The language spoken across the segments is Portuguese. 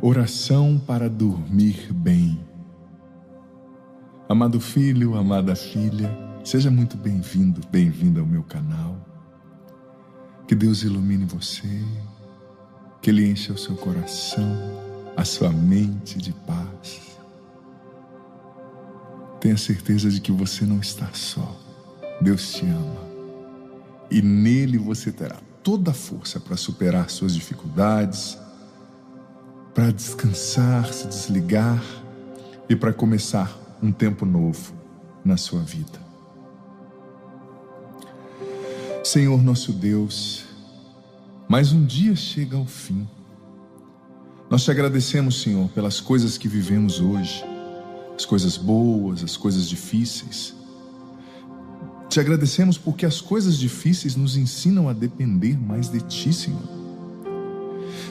Oração para dormir bem. Amado filho, amada filha, seja muito bem-vindo, bem-vinda ao meu canal. Que Deus ilumine você, que Ele encha o seu coração, a sua mente de paz. Tenha certeza de que você não está só. Deus te ama e nele você terá toda a força para superar suas dificuldades, para descansar, se desligar e para começar um tempo novo na sua vida. Senhor nosso Deus, mais um dia chega ao fim. Nós te agradecemos, Senhor, pelas coisas que vivemos hoje, as coisas boas, as coisas difíceis. Te agradecemos porque as coisas difíceis nos ensinam a depender mais de Ti, Senhor.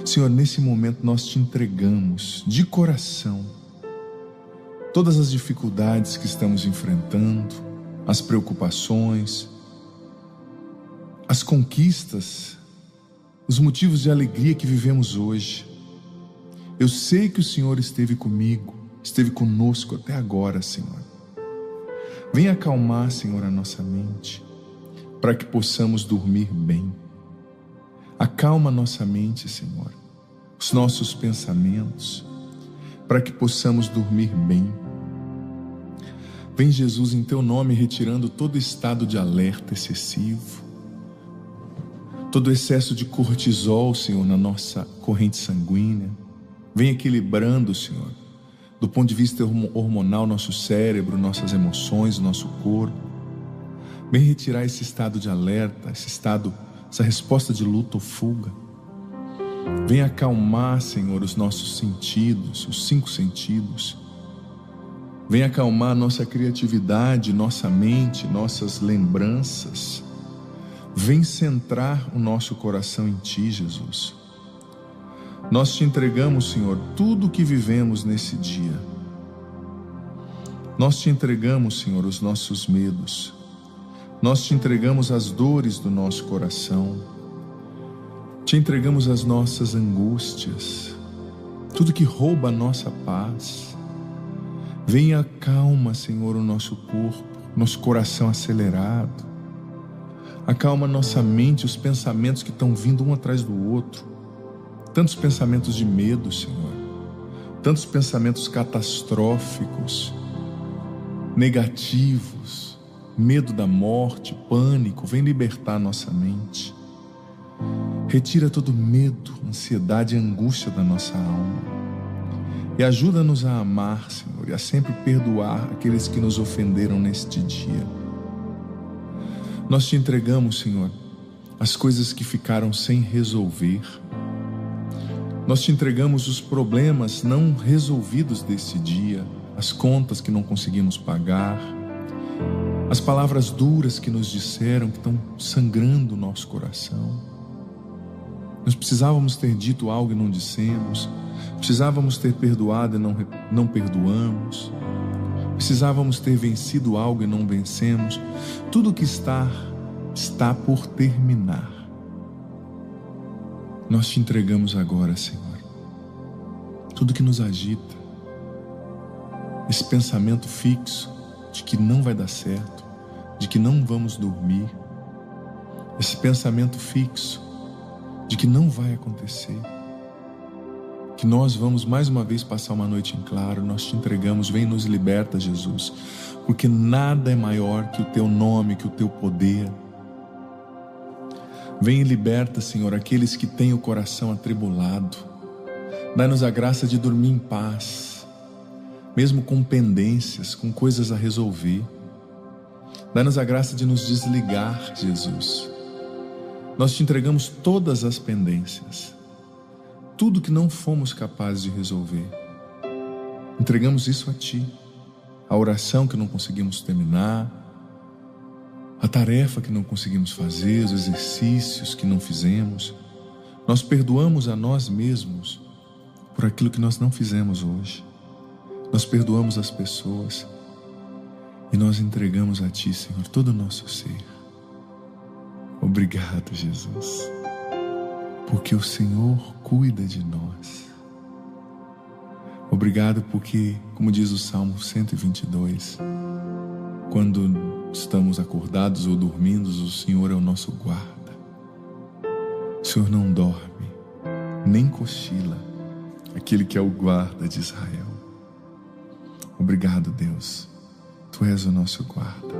Senhor, nesse momento nós te entregamos de coração todas as dificuldades que estamos enfrentando, as preocupações, as conquistas, os motivos de alegria que vivemos hoje. Eu sei que o Senhor esteve comigo, esteve conosco até agora, Senhor. Venha acalmar, Senhor, a nossa mente, para que possamos dormir bem. Acalma nossa mente, Senhor, os nossos pensamentos, para que possamos dormir bem. Vem, Jesus, em Teu nome, retirando todo estado de alerta excessivo, todo excesso de cortisol, Senhor, na nossa corrente sanguínea. Vem equilibrando, Senhor, do ponto de vista hormonal, nosso cérebro, nossas emoções, nosso corpo. Vem retirar esse estado de alerta, essa resposta de luta ou fuga. Vem acalmar, Senhor, os nossos sentidos, os 5 sentidos. Vem acalmar nossa criatividade, nossa mente, nossas lembranças. Vem centrar o nosso coração em Ti, Jesus. Nós te entregamos, Senhor, tudo o que vivemos nesse dia. Nós te entregamos, Senhor, os nossos medos. Nós te entregamos as dores do nosso coração. Te entregamos as nossas angústias, tudo que rouba a nossa paz. Venha acalma, Senhor, o nosso corpo, nosso coração acelerado. Acalma nossa mente, os pensamentos que estão vindo um atrás do outro. Tantos pensamentos de medo, Senhor. Tantos pensamentos catastróficos, negativos. Medo da morte, pânico. Vem libertar nossa mente. Retira todo medo, ansiedade e angústia da nossa alma. E ajuda-nos a amar, Senhor, e a sempre perdoar aqueles que nos ofenderam neste dia. Nós te entregamos, Senhor, as coisas que ficaram sem resolver. Nós te entregamos os problemas não resolvidos desse dia, as contas que não conseguimos pagar, as palavras duras que nos disseram, que estão sangrando o nosso coração. Nós precisávamos ter dito algo e não dissemos, precisávamos ter perdoado e não perdoamos, precisávamos ter vencido algo e não vencemos. Tudo que está por terminar. Nós te entregamos agora, Senhor, tudo que nos agita, esse pensamento fixo de que não vai dar certo, de que não vamos dormir, esse pensamento fixo de que não vai acontecer, que nós vamos mais uma vez passar uma noite em claro. Nós te entregamos, vem e nos liberta, Jesus, porque nada é maior que o Teu nome, que o Teu poder. Vem e liberta, Senhor, aqueles que têm o coração atribulado. Dá-nos a graça de dormir em paz, mesmo com pendências, com coisas a resolver. Dá-nos a graça de nos desligar, Jesus. Nós te entregamos todas as pendências, tudo que não fomos capazes de resolver. Entregamos isso a Ti, a oração que não conseguimos terminar, a tarefa que não conseguimos fazer, os exercícios que não fizemos. Nós perdoamos a nós mesmos por aquilo que nós não fizemos hoje. Nós perdoamos as pessoas e nós entregamos a Ti, Senhor, todo o nosso ser. Obrigado, Jesus, porque o Senhor cuida de nós. Obrigado porque, como diz o Salmo 122, quando estamos acordados ou dormindo, o Senhor é o nosso guarda. O Senhor não dorme, nem cochila, aquele que é o guarda de Israel. Obrigado, Deus. Tu és o nosso guarda.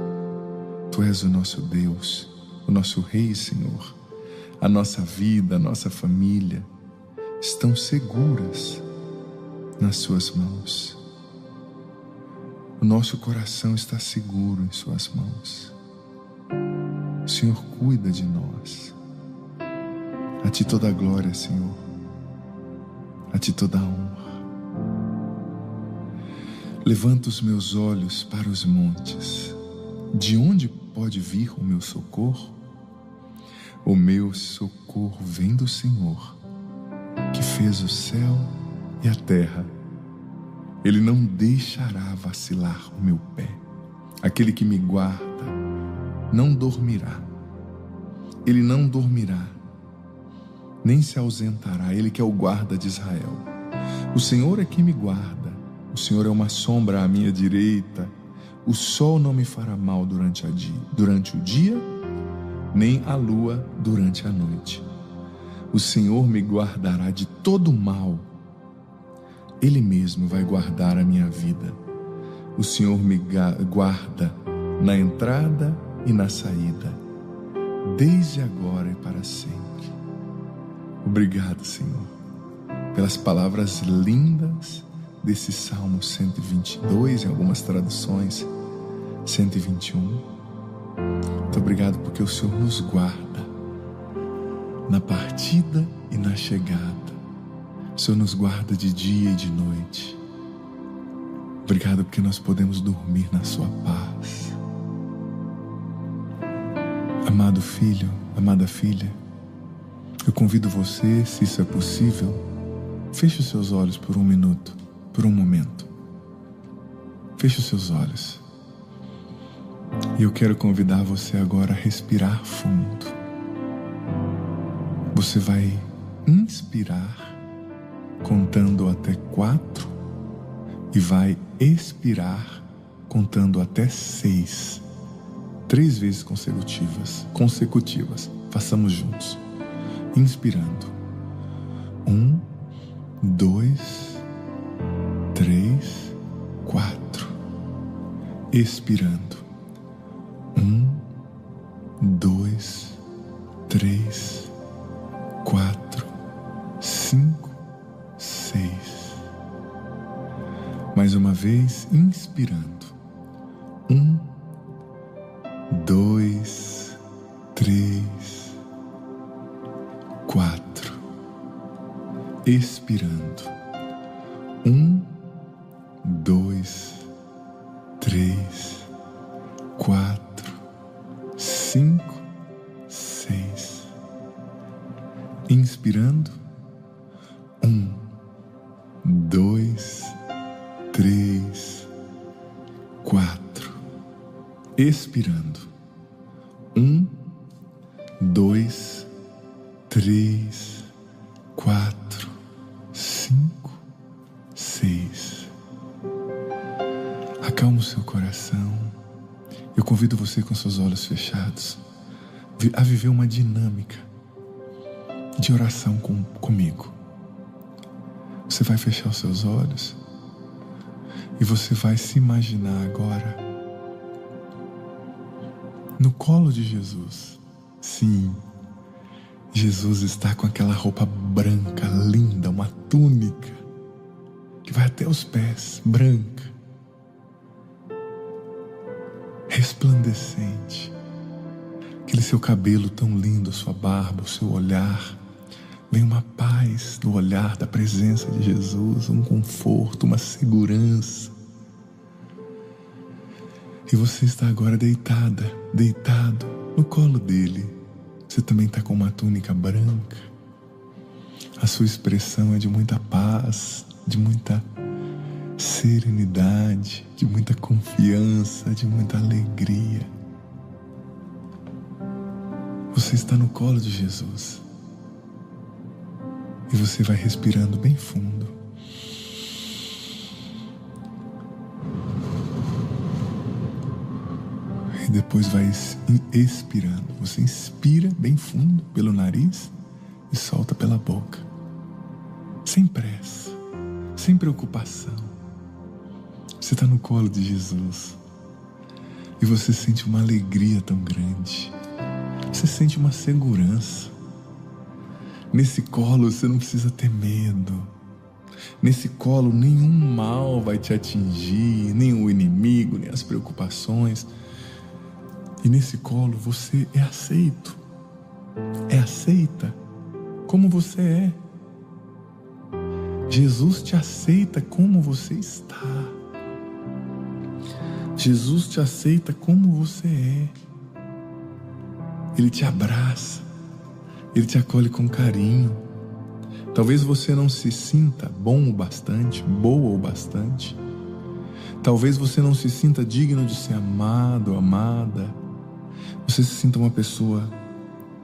Tu és o nosso Deus, o nosso Rei, Senhor. A nossa vida, a nossa família estão seguras nas suas mãos. O nosso coração está seguro em suas mãos. O Senhor cuida de nós. A ti toda a glória, Senhor. A ti toda a honra. Levanto os meus olhos para os montes. De onde pode vir o meu socorro? O meu socorro vem do Senhor, que fez o céu e a terra. Ele não deixará vacilar o meu pé. Aquele que me guarda não dormirá. Ele não dormirá, nem se ausentará. Ele que é o guarda de Israel. O Senhor é quem me guarda. O Senhor é uma sombra à minha direita. O sol não me fará mal durante o dia, nem a lua durante a noite. O Senhor me guardará de todo mal. Ele mesmo vai guardar a minha vida. O Senhor me guarda na entrada e na saída, desde agora e para sempre. Obrigado, Senhor, pelas palavras lindas desse Salmo 122, em algumas traduções, 121. Muito obrigado porque o Senhor nos guarda na partida e na chegada. O Senhor nos guarda de dia e de noite. Obrigado porque nós podemos dormir na sua paz. Amado filho, amada filha, eu convido você, se isso é possível, feche os seus olhos por um minuto, por um momento. Feche os seus olhos. E eu quero convidar você agora a respirar fundo. Você vai inspirar contando até 4 e vai expirar contando até 6. 3 vezes consecutivas. Façamos juntos. Inspirando. 1, 2, 3, 4. Expirando. 1, 2, 3, 4, 5, 6. Mais uma vez, inspirando. 1, 2, 3, 4. Expirando. 1, 2, 3, 4, 5, 6. Inspirando. 1, 2, 3, 4. Expirando. 1, 2, 3, 4, 5, 6. Acalma o seu coração. Eu convido você com seus olhos fechados a viver uma dinâmica de oração comigo. Você vai fechar os seus olhos e você vai se imaginar agora no colo de Jesus. Sim, Jesus está com aquela roupa branca, linda, uma túnica que vai até os pés, branca, resplandecente. Aquele seu cabelo tão lindo, a sua barba, o seu olhar. Vem uma paz no olhar da presença de Jesus, um conforto, uma segurança. E você está agora deitado no colo dele. Você também está com uma túnica branca. A sua expressão é de muita paz, de muita serenidade, de muita confiança, de muita alegria. Você está no colo de Jesus. E você vai respirando bem fundo. depois vai expirando. Você inspira bem fundo pelo nariz e solta pela boca. Sem pressa, sem preocupação. Você está no colo de Jesus. E você sente uma alegria tão grande. Você sente uma segurança. Nesse colo você não precisa ter medo. Nesse colo nenhum mal vai te atingir, nem o inimigo, nem as preocupações. E nesse colo você é aceito. É aceita como você é. Jesus te aceita como você está. Jesus te aceita como você é. Ele te abraça. Ele te acolhe com carinho. Talvez você não se sinta bom o bastante, boa o bastante. Talvez você não se sinta digno de ser amado, amada. Você se sinta uma pessoa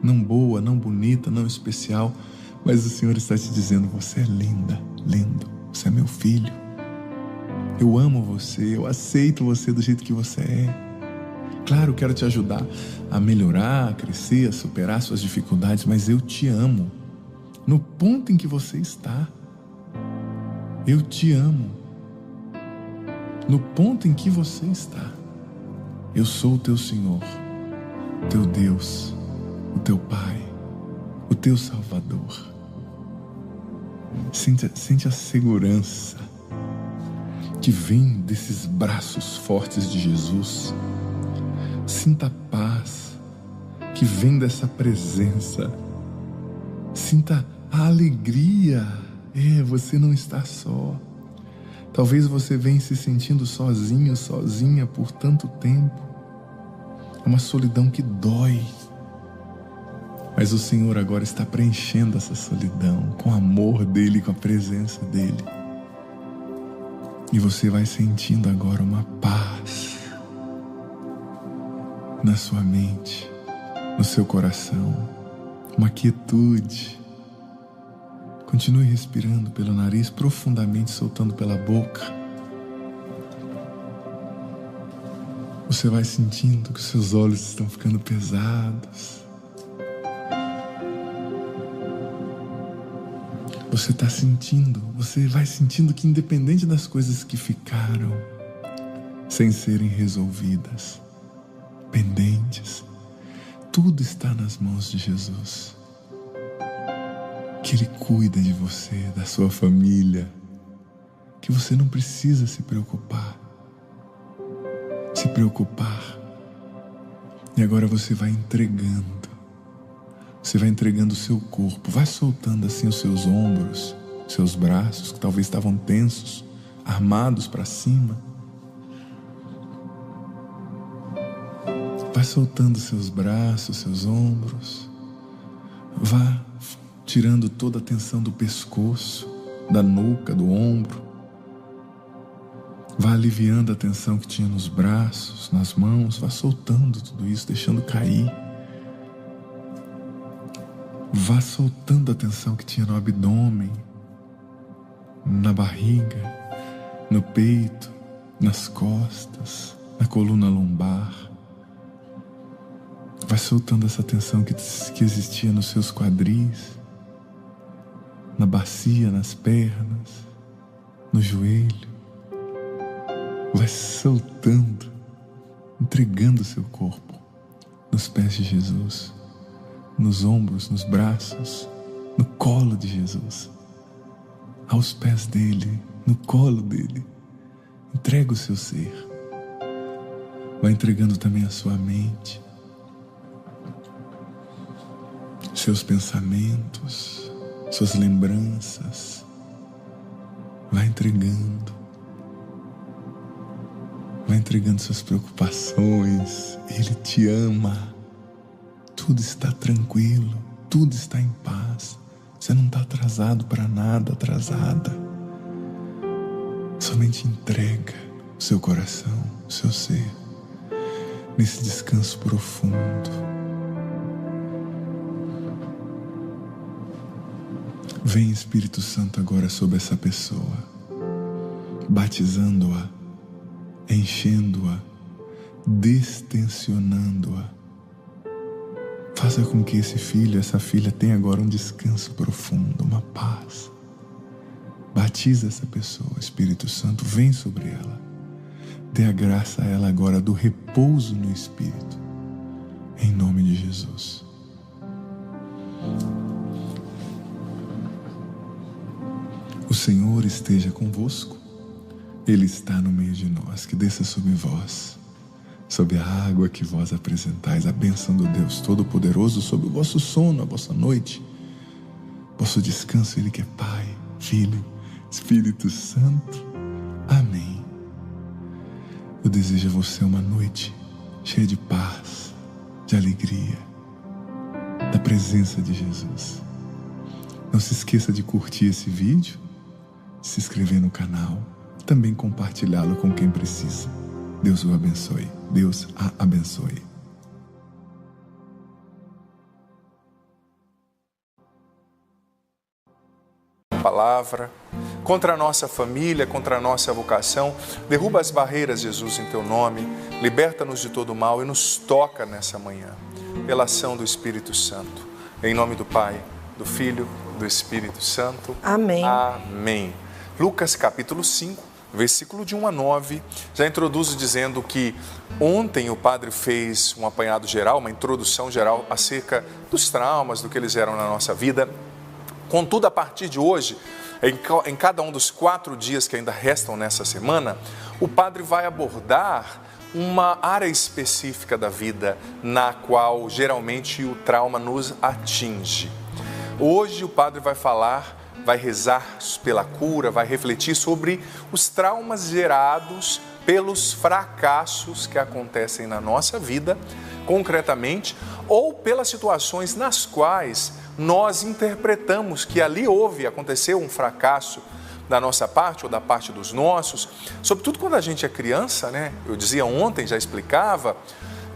não boa, não bonita, não especial. Mas o Senhor está te dizendo: você é linda, lindo. Você é meu filho. Eu amo você, eu aceito você do jeito que você é. Claro, quero te ajudar a melhorar, a crescer, a superar suas dificuldades, mas eu te amo. No ponto em que você está, eu te amo. No ponto em que você está, eu sou o teu Senhor, o teu Deus, o teu Pai, o teu Salvador. Sente a segurança que vem desses braços fortes de Jesus. Sinta a paz que vem dessa presença. Sinta a alegria. Você não está só. Talvez você venha se sentindo sozinho, sozinha por tanto tempo. É uma solidão que dói. Mas o Senhor agora está preenchendo essa solidão com o amor dEle, com a presença dEle. E você vai sentindo agora uma paz na sua mente, no seu coração, uma quietude. Continue respirando pelo nariz, profundamente soltando pela boca. Você vai sentindo que os seus olhos estão ficando pesados. Você está sentindo, você vai sentindo que independente das coisas que ficaram sem serem resolvidas, pendentes, tudo está nas mãos de Jesus. Que Ele cuida de você, da sua família, que você não precisa se preocupar. E agora você vai entregando. Você vai entregando o seu corpo, vai soltando assim os seus ombros, seus braços que talvez estavam tensos, armados para cima. Vai soltando seus braços, seus ombros. Vá tirando toda a tensão do pescoço, da nuca, do ombro. Vá aliviando a tensão que tinha nos braços, nas mãos. Vá soltando tudo isso, deixando cair. Vá soltando a tensão que tinha no abdômen, na barriga, no peito, nas costas, na coluna lombar. Vai soltando essa tensão que existia nos seus quadris, na bacia, nas pernas, no joelho. Vai soltando, entregando o seu corpo nos pés de Jesus, nos ombros, nos braços, no colo de Jesus, aos pés dele, no colo dele. Entrega o seu ser. Vai entregando também a sua mente, seus pensamentos, suas lembranças. Vai entregando suas preocupações. Ele te ama. Tudo está tranquilo, tudo está em paz. Você não está atrasado para nada, atrasada. Somente entrega o seu coração, o seu ser, nesse descanso profundo. Vem Espírito Santo agora sobre essa pessoa, batizando-a, enchendo-a, destensionando-a. Faça com que esse filho, essa filha tenha agora um descanso profundo, uma paz. Batiza essa pessoa, Espírito Santo, vem sobre ela. Dê a graça a ela agora do repouso no Espírito. Em nome de Jesus. O Senhor esteja convosco. Ele está no meio de nós. Que desça sobre vós, sob a água que vós apresentais, a bênção do Deus Todo-Poderoso sobre o vosso sono, a vossa noite, vosso descanso, Ele que é Pai, Filho, Espírito Santo. Amém. Eu desejo a você uma noite cheia de paz, de alegria, da presença de Jesus. Não se esqueça de curtir esse vídeo, se inscrever no canal, também compartilhá-lo com quem precisa. Deus o abençoe. Deus a abençoe. Palavra, contra a nossa família, contra a nossa vocação, derruba as barreiras, Jesus, em Teu nome, liberta-nos de todo mal e nos toca nessa manhã, pela ação do Espírito Santo. Em nome do Pai, do Filho, do Espírito Santo. Amém. Amém. Lucas capítulo 5, versículo de 1 a 9, já introduzo dizendo que ontem o padre fez um apanhado geral, uma introdução geral acerca dos traumas, do que eles eram na nossa vida. Contudo, a partir de hoje, em cada um dos 4 dias que ainda restam nessa semana, o padre vai abordar uma área específica da vida na qual geralmente o trauma nos atinge. Hoje o padre vai rezar pela cura, vai refletir sobre os traumas gerados pelos fracassos que acontecem na nossa vida, concretamente, ou pelas situações nas quais nós interpretamos que ali aconteceu um fracasso da nossa parte ou da parte dos nossos, sobretudo quando a gente é criança, né? Eu dizia ontem, já explicava,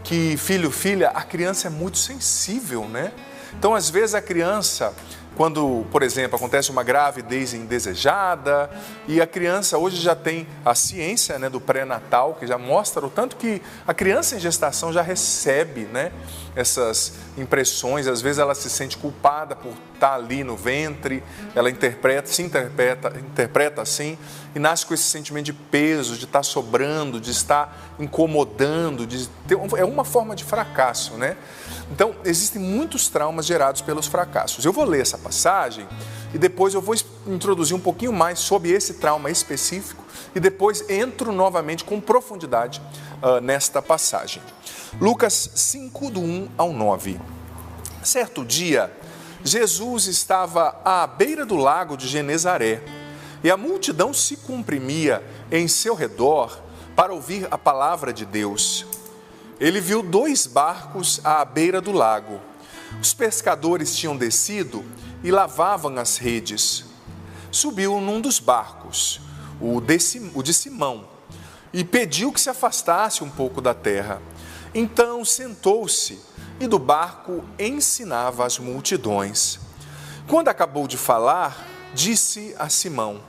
que filho, filha, a criança é muito sensível, né? Então, às vezes a criança, quando, por exemplo, acontece uma gravidez indesejada e a criança hoje já tem a ciência, né, do pré-natal, que já mostra o tanto que a criança em gestação já recebe, né, essas impressões. Às vezes ela se sente culpada por estar ali no ventre, ela interpreta assim e nasce com esse sentimento de peso, de estar sobrando, de estar incomodando, é uma forma de fracasso, né? Então, existem muitos traumas gerados pelos fracassos. Eu vou ler essa passagem e depois eu vou introduzir um pouquinho mais sobre esse trauma específico e depois entro novamente com profundidade nesta passagem. Lucas 5, do 1 ao 9. Certo dia, Jesus estava à beira do lago de Genezaré e a multidão se comprimia em seu redor para ouvir a palavra de Deus. Ele viu 2 barcos à beira do lago. Os pescadores tinham descido e lavavam as redes. Subiu num dos barcos, o de Simão, e pediu que se afastasse um pouco da terra. Então sentou-se e do barco ensinava as multidões. Quando acabou de falar, disse a Simão: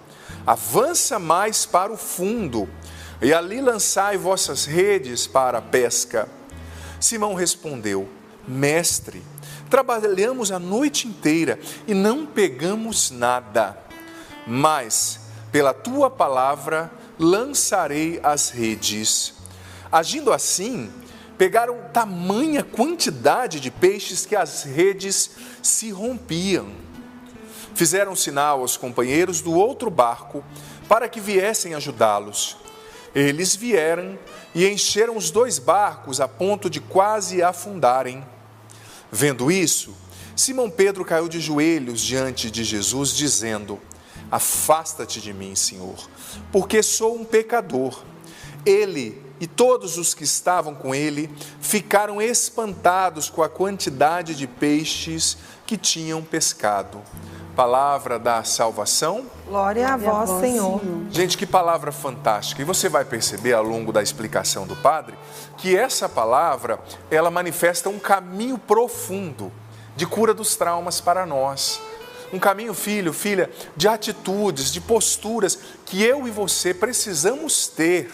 avança mais para o fundo e ali lançai vossas redes para a pesca. Simão respondeu: Mestre, trabalhamos a noite inteira e não pegamos nada, mas pela tua palavra lançarei as redes. Agindo assim, pegaram tamanha quantidade de peixes que as redes se rompiam. Fizeram sinal aos companheiros do outro barco para que viessem ajudá-los. Eles vieram e encheram os 2 barcos a ponto de quase afundarem. Vendo isso, Simão Pedro caiu de joelhos diante de Jesus, dizendo: afasta-te de mim, Senhor, porque sou um pecador. Ele e todos os que estavam com ele ficaram espantados com a quantidade de peixes que tinham pescado. Palavra da salvação. Glória a vós, Senhor. Gente, que palavra fantástica. E você vai perceber ao longo da explicação do padre que essa palavra, ela manifesta um caminho profundo de cura dos traumas para nós. Um caminho, filho, filha, de atitudes, de posturas que eu e você precisamos ter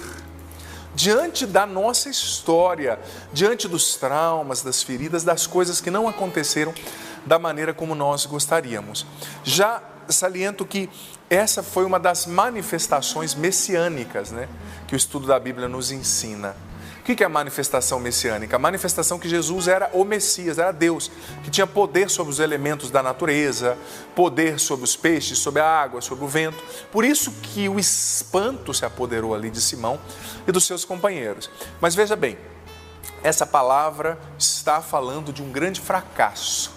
diante da nossa história, diante dos traumas, das feridas, das coisas que não aconteceram da maneira como nós gostaríamos. Já saliento que essa foi uma das manifestações messiânicas, né, que o estudo da Bíblia nos ensina. O que é a manifestação messiânica? A manifestação que Jesus era o Messias, era Deus, que tinha poder sobre os elementos da natureza, poder sobre os peixes, sobre a água, sobre o vento. Por isso que o espanto se apoderou ali de Simão e dos seus companheiros. Mas veja bem, essa palavra está falando de um grande fracasso.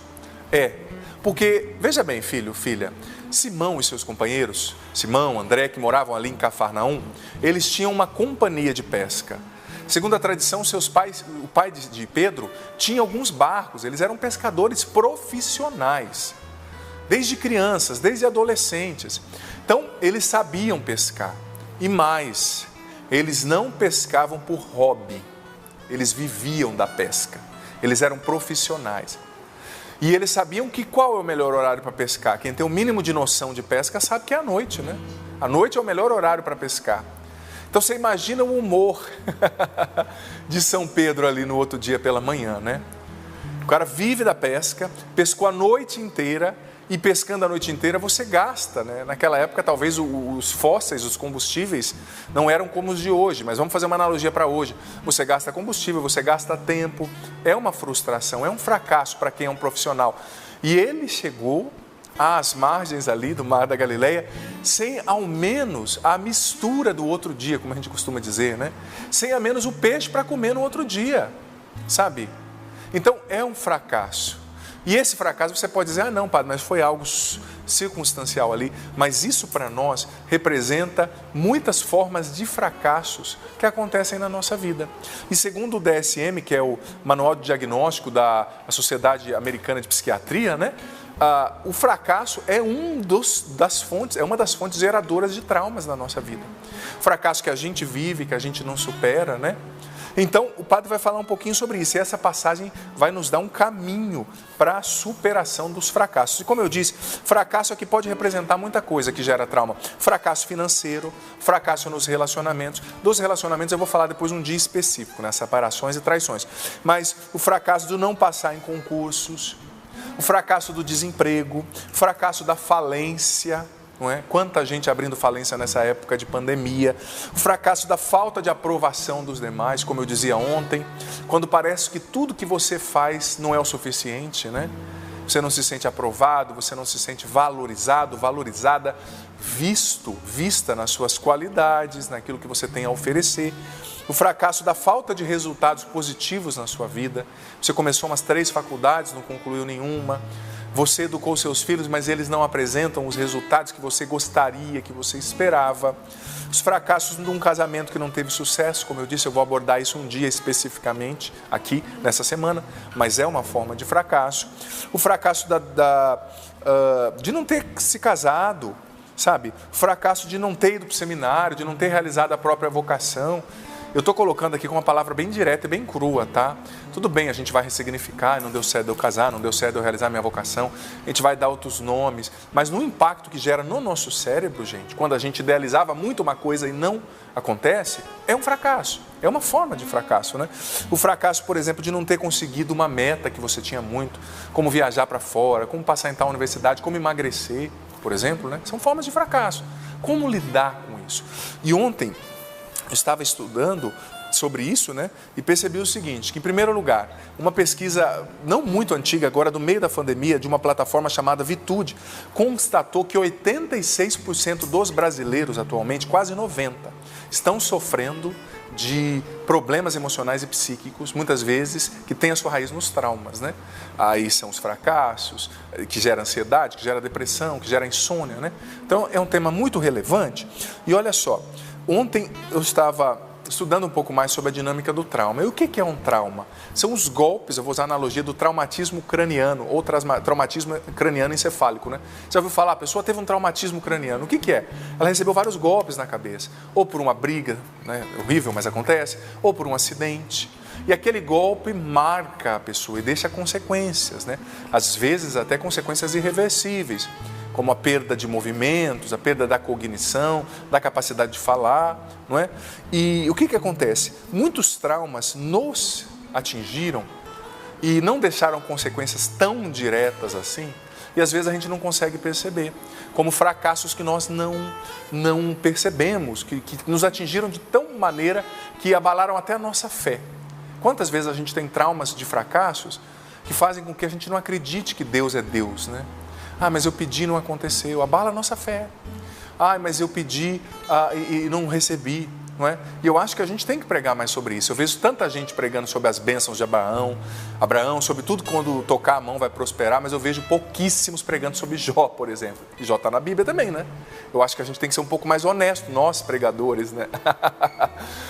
Porque, veja bem, filho, filha, Simão e seus companheiros, Simão, André, que moravam ali em Cafarnaum, eles tinham uma companhia de pesca. Segundo a tradição, seus pais, o pai de Pedro, tinha alguns barcos, eles eram pescadores profissionais, desde crianças, desde adolescentes. Então, eles sabiam pescar. E mais, eles não pescavam por hobby, eles viviam da pesca, eles eram profissionais. E eles sabiam que qual é o melhor horário para pescar. Quem tem o mínimo de noção de pesca sabe que é a noite, né? A noite é o melhor horário para pescar. Então você imagina o humor de São Pedro ali no outro dia pela manhã, né? O cara vive da pesca, pescou a noite inteira, e pescando a noite inteira você gasta, né? Naquela época talvez os fósseis, os combustíveis não eram como os de hoje, mas vamos fazer uma analogia para hoje. Você gasta combustível, você gasta tempo, é uma frustração, é um fracasso para quem é um profissional. E ele chegou às margens ali do Mar da Galileia, sem ao menos a mistura do outro dia, como a gente costuma dizer, né? Sem ao menos o peixe para comer no outro dia, sabe? Então é um fracasso. E esse fracasso você pode dizer, não, padre, mas foi algo circunstancial ali. Mas isso para nós representa muitas formas de fracassos que acontecem na nossa vida. E segundo o DSM, que é o Manual de Diagnóstico da Sociedade Americana de Psiquiatria, né? O fracasso é uma das fontes geradoras de traumas na nossa vida. Fracasso que a gente vive, que a gente não supera, né? Então, o padre vai falar um pouquinho sobre isso, e essa passagem vai nos dar um caminho para a superação dos fracassos. E como eu disse, fracasso aqui pode representar muita coisa que gera trauma. Fracasso financeiro, fracasso nos relacionamentos. Dos relacionamentos eu vou falar depois um dia específico, né? Separações e traições. Mas o fracasso do não passar em concursos, o fracasso do desemprego, o fracasso da falência, não é? Quanta gente abrindo falência nessa época de pandemia, o fracasso da falta de aprovação dos demais, como eu dizia ontem, quando parece que tudo que você faz não é o suficiente, né? Você não se sente aprovado, você não se sente valorizado, valorizada, vista nas suas qualidades, naquilo que você tem a oferecer. O fracasso da falta de resultados positivos na sua vida. Você começou umas 3 faculdades, não concluiu nenhuma. Você educou seus filhos, mas eles não apresentam os resultados que você gostaria, que você esperava. Os fracassos de um casamento que não teve sucesso, como eu disse, eu vou abordar isso um dia especificamente aqui, nessa semana, mas é uma forma de fracasso. O fracasso de não ter se casado, sabe? O fracasso de não ter ido para o seminário, de não ter realizado a própria vocação. Eu estou colocando aqui com uma palavra bem direta e bem crua, tá? Tudo bem, a gente vai ressignificar, não deu certo eu casar, não deu certo eu realizar minha vocação, a gente vai dar outros nomes, mas no impacto que gera no nosso cérebro, gente, quando a gente idealizava muito uma coisa e não acontece, é um fracasso, é uma forma de fracasso, né? O fracasso, por exemplo, de não ter conseguido uma meta que você tinha muito, como viajar para fora, como passar em tal universidade, como emagrecer, por exemplo, né? São formas de fracasso. Como lidar com isso? E ontem eu estava estudando sobre isso, né? E percebi o seguinte, que em primeiro lugar, uma pesquisa não muito antiga, agora do meio da pandemia, de uma plataforma chamada Vitude, constatou que 86% dos brasileiros atualmente, quase 90%, estão sofrendo de problemas emocionais e psíquicos, muitas vezes, que têm a sua raiz nos traumas, né? Aí são os fracassos, que gera ansiedade, que gera depressão, que gera insônia, né? Então, é um tema muito relevante. E olha só, ontem eu estava estudando um pouco mais sobre a dinâmica do trauma. E o que é um trauma? São os golpes, eu vou usar a analogia do traumatismo craniano ou traumatismo craniano encefálico, né? Você já ouviu falar, a pessoa teve um traumatismo craniano. O que é? Ela recebeu vários golpes na cabeça, ou por uma briga, né? Horrível, mas acontece, ou por um acidente. E aquele golpe marca a pessoa e deixa consequências, né? Às vezes até consequências irreversíveis. como a perda de movimentos, a perda da cognição, da capacidade de falar, não é? E o que acontece? Muitos traumas nos atingiram e não deixaram consequências tão diretas assim, e às vezes a gente não consegue perceber, como fracassos que nós não percebemos, que nos atingiram de tal maneira que abalaram até a nossa fé. Quantas vezes a gente tem traumas de fracassos que fazem com que a gente não acredite que Deus é Deus, né? Ah, mas eu pedi e não aconteceu, abala a nossa fé. Ah, mas eu pedi e não recebi, não é? E eu acho que a gente tem que pregar mais sobre isso. Eu vejo tanta gente pregando sobre as bênçãos de Abraão, sobre tudo quando tocar a mão vai prosperar, mas eu vejo pouquíssimos pregando sobre Jó, por exemplo. E Jó está na Bíblia também, né? Eu acho que a gente tem que ser um pouco mais honesto, nós pregadores, né?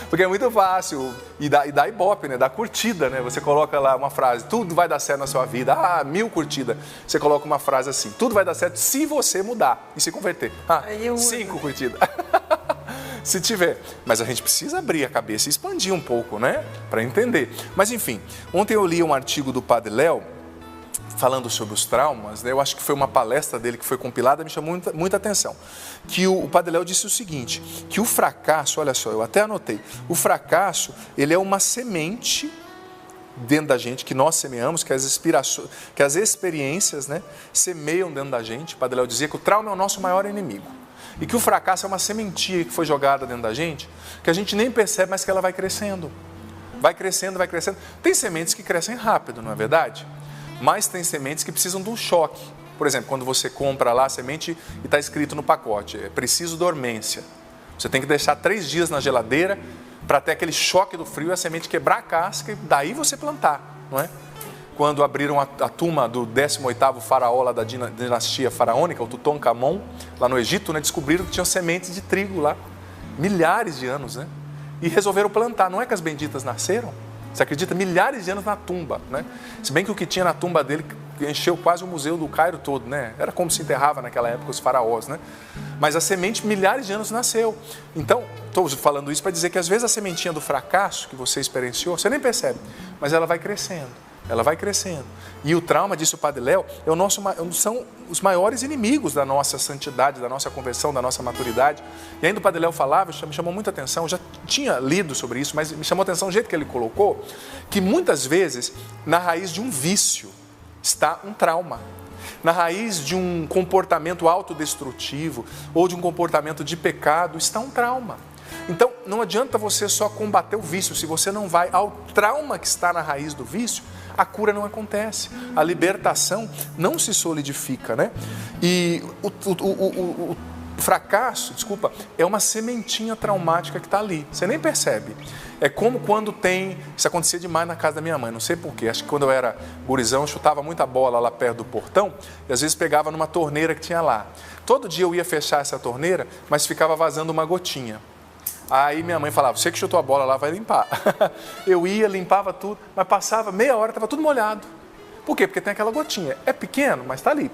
Porque é muito fácil, e dá ibope, né? Dá curtida, né? Você coloca lá uma frase, tudo vai dar certo na sua vida, 1000 curtidas. Você coloca uma frase assim, tudo vai dar certo se você mudar e se converter. 5 curtidas. Se tiver. Mas a gente precisa abrir a cabeça e expandir um pouco, né? Para entender. Mas enfim, ontem eu li um artigo do Padre Léo, falando sobre os traumas, né? Eu acho que foi uma palestra dele que foi compilada, me chamou muita atenção. Que o Padre Léo disse o seguinte, que o fracasso, olha só, eu até anotei, o fracasso, ele é uma semente dentro da gente, que nós semeamos, que as experiências, né, semeiam dentro da gente. O Padre Léo dizia que o trauma é o nosso maior inimigo. E que o fracasso é uma sementinha que foi jogada dentro da gente, que a gente nem percebe, mas que ela vai crescendo. Vai crescendo, vai crescendo. Tem sementes que crescem rápido, não é verdade? Mas tem sementes que precisam de um choque. Por exemplo, quando você compra lá a semente e está escrito no pacote, é preciso dormência. Você tem que deixar 3 dias na geladeira para ter aquele choque do frio e a semente quebrar a casca e daí você plantar, não é? Quando abriram a tumba do 18º faraó lá da dinastia faraônica, o Tutankhamon, lá no Egito, né, descobriram que tinham sementes de trigo lá, milhares de anos, né? E resolveram plantar. Não é que as benditas nasceram? Você acredita? Milhares de anos na tumba, né? Se bem que o que tinha na tumba dele encheu quase o museu do Cairo todo, né? Era como se enterrava naquela época os faraós, né? Mas a semente, milhares de anos nasceu. Então, estou falando isso para dizer que às vezes a sementinha do fracasso que você experienciou, você nem percebe, mas ela vai crescendo. Ela vai crescendo. E o trauma, disse o Padre Léo, são os maiores inimigos da nossa santidade, da nossa conversão, da nossa maturidade. E ainda o Padre Léo falava, me chamou muita atenção, eu já tinha lido sobre isso, mas me chamou a atenção o jeito que ele colocou, que muitas vezes, na raiz de um vício, está um trauma. Na raiz de um comportamento autodestrutivo ou de um comportamento de pecado, está um trauma. Então, não adianta você só combater o vício, se você não vai ao trauma que está na raiz do vício, a cura não acontece, a libertação não se solidifica, né? E o fracasso, é uma sementinha traumática que está ali, você nem percebe. É como quando isso acontecia demais na casa da minha mãe, não sei porquê, acho que quando eu era gurizão, eu chutava muita bola lá perto do portão e às vezes pegava numa torneira que tinha lá. Todo dia eu ia fechar essa torneira, mas ficava vazando uma gotinha. Aí minha mãe falava, você que chutou a bola lá, vai limpar. Eu ia, limpava tudo, mas passava meia hora, estava tudo molhado. Por quê? Porque tem aquela gotinha. É pequeno, mas está ali,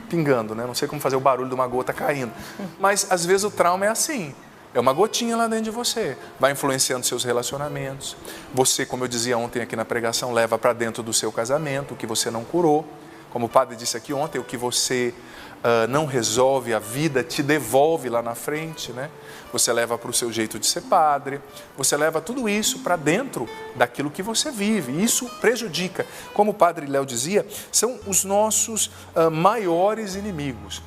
pingando, né? Não sei como fazer o barulho de uma gota caindo. Mas às vezes o trauma é assim. É uma gotinha lá dentro de você. Vai influenciando seus relacionamentos. Você, como eu dizia ontem aqui na pregação, leva para dentro do seu casamento o que você não curou. Como o padre disse aqui ontem, o que você não resolve, a vida te devolve lá na frente, né? Você leva para o seu jeito de ser padre, você leva tudo isso para dentro daquilo que você vive. E isso prejudica. Como o Padre Léo dizia, são os nossos maiores inimigos.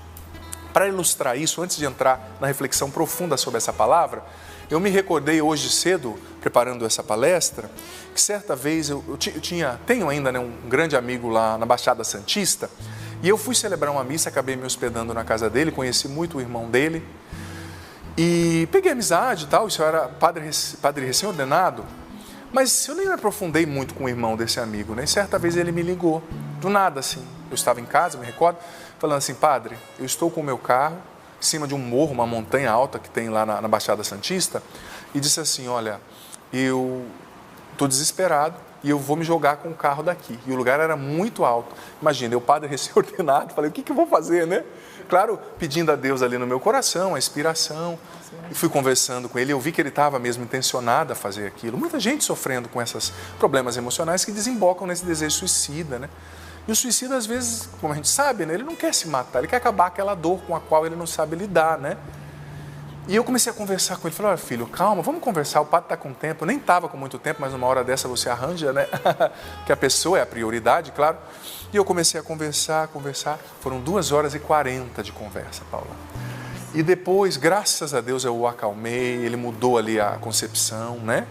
Para ilustrar isso, antes de entrar na reflexão profunda sobre essa palavra, eu me recordei hoje cedo, preparando essa palestra, que certa vez tenho ainda, né, um grande amigo lá na Baixada Santista, e eu fui celebrar uma missa, acabei me hospedando na casa dele, conheci muito o irmão dele, e peguei amizade e tal, isso eu era padre recém-ordenado, mas eu nem me aprofundei muito com o irmão desse amigo, né? E certa vez ele me ligou, do nada assim, eu estava em casa, me recordo, falando assim, padre, eu estou com o meu carro, em cima de um morro, uma montanha alta que tem lá na Baixada Santista, e disse assim, olha, eu estou desesperado e eu vou me jogar com o carro daqui. E o lugar era muito alto. Imagina, eu padre recém-ordenado, falei, o que eu vou fazer, né? Claro, pedindo a Deus ali no meu coração, a inspiração. E fui conversando com ele, eu vi que ele estava mesmo intencionado a fazer aquilo. Muita gente sofrendo com esses problemas emocionais que desembocam nesse desejo suicida, né? E o suicida, às vezes, como a gente sabe, né, ele não quer se matar, ele quer acabar aquela dor com a qual ele não sabe lidar, né? E eu comecei a conversar com ele, falei, olha filho, calma, vamos conversar, o padre está com tempo, eu nem estava com muito tempo, mas numa hora dessa você arranja, né? Que a pessoa é a prioridade, claro. E eu comecei a conversar, foram 2h40 de conversa, Paula. E depois, graças a Deus, eu o acalmei, ele mudou ali a concepção, né?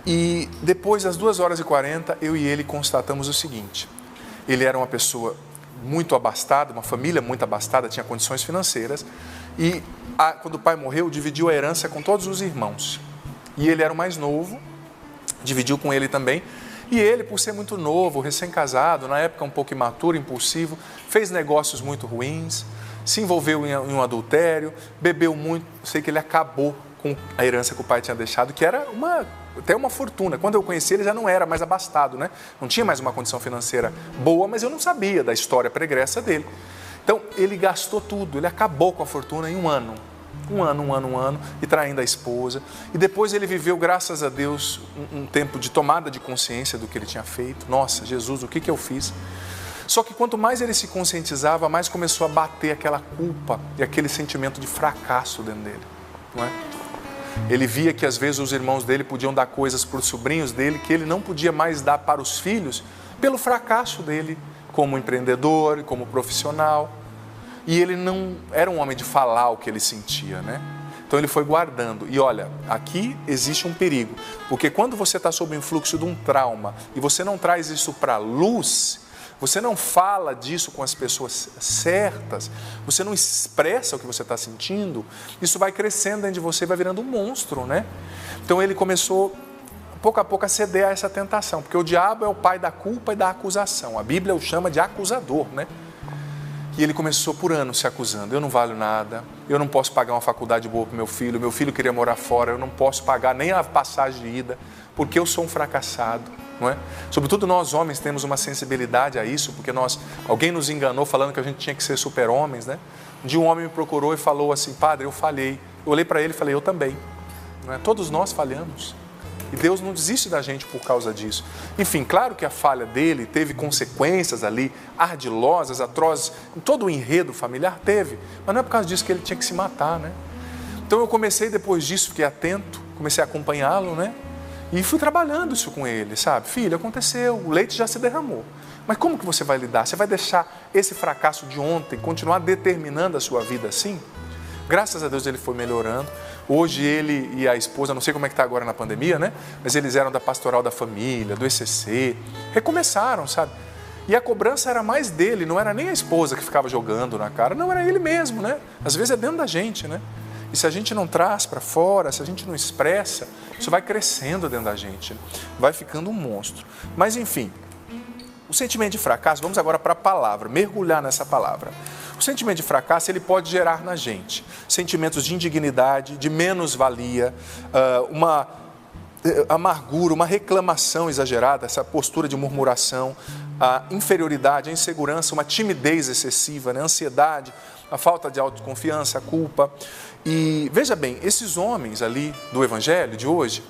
E depois, às 2h40, eu e ele constatamos o seguinte, ele era uma pessoa muito abastada, uma família muito abastada, tinha condições financeiras, e quando o pai morreu, dividiu a herança com todos os irmãos. E ele era o mais novo, dividiu com ele também, e ele, por ser muito novo, recém-casado, na época um pouco imaturo, impulsivo, fez negócios muito ruins, se envolveu em um adultério, bebeu muito, sei que ele acabou com a herança que o pai tinha deixado, que era até uma fortuna. Quando eu conheci ele já não era mais abastado, né? Não tinha mais uma condição financeira boa, mas eu não sabia da história pregressa dele. Então, ele gastou tudo, ele acabou com a fortuna em um ano, e traindo a esposa. E depois ele viveu, graças a Deus, um tempo de tomada de consciência do que ele tinha feito. Nossa, Jesus, o que eu fiz? Só que quanto mais ele se conscientizava, mais começou a bater aquela culpa e aquele sentimento de fracasso dentro dele, não é? Ele via que às vezes os irmãos dele podiam dar coisas para os sobrinhos dele que ele não podia mais dar para os filhos pelo fracasso dele como empreendedor, como profissional. E ele não era um homem de falar o que ele sentia, né? Então ele foi guardando. E olha, aqui existe um perigo, porque quando você está sob o influxo de um trauma e você não traz isso para a luz, você não fala disso com as pessoas certas, você não expressa o que você está sentindo, isso vai crescendo dentro de você, vai virando um monstro, né? Então ele começou, pouco a pouco, a ceder a essa tentação, porque o diabo é o pai da culpa e da acusação. A Bíblia o chama de acusador, né? E ele começou por anos se acusando, eu não valho nada, eu não posso pagar uma faculdade boa para meu filho queria morar fora, eu não posso pagar nem a passagem de ida, porque eu sou um fracassado. Não é? Sobretudo nós homens temos uma sensibilidade a isso, porque alguém nos enganou falando que a gente tinha que ser super-homens, né? Um dia um homem me procurou e falou assim, padre, eu falhei. Eu olhei para ele e falei, eu também. Não é? Todos nós falhamos. E Deus não desiste da gente por causa disso. Enfim, claro que a falha dele teve consequências ali, ardilosas, atrozes, em todo o enredo familiar teve, mas não é por causa disso que ele tinha que se matar, né? Então eu comecei, depois disso, fiquei atento, comecei a acompanhá-lo, né? E fui trabalhando isso com ele, sabe? Filho, aconteceu, o leite já se derramou. Mas como que você vai lidar? Você vai deixar esse fracasso de ontem continuar determinando a sua vida assim? Graças a Deus ele foi melhorando. Hoje ele e a esposa, não sei como é que está agora na pandemia, né? Mas eles eram da Pastoral da Família, do ECC. Recomeçaram, sabe? E a cobrança era mais dele, não era nem a esposa que ficava jogando na cara. Não, era ele mesmo, né? Às vezes é dentro da gente, né? E se a gente não traz para fora, se a gente não expressa, isso vai crescendo dentro da gente, vai ficando um monstro. Mas enfim, o sentimento de fracasso, vamos agora para a palavra, mergulhar nessa palavra. O sentimento de fracasso, ele pode gerar na gente sentimentos de indignidade, de menos-valia, uma amargura, uma reclamação exagerada, essa postura de murmuração, a inferioridade, a insegurança, uma timidez excessiva, né? A ansiedade, a falta de autoconfiança, a culpa. E veja bem, esses homens ali do Evangelho de hoje,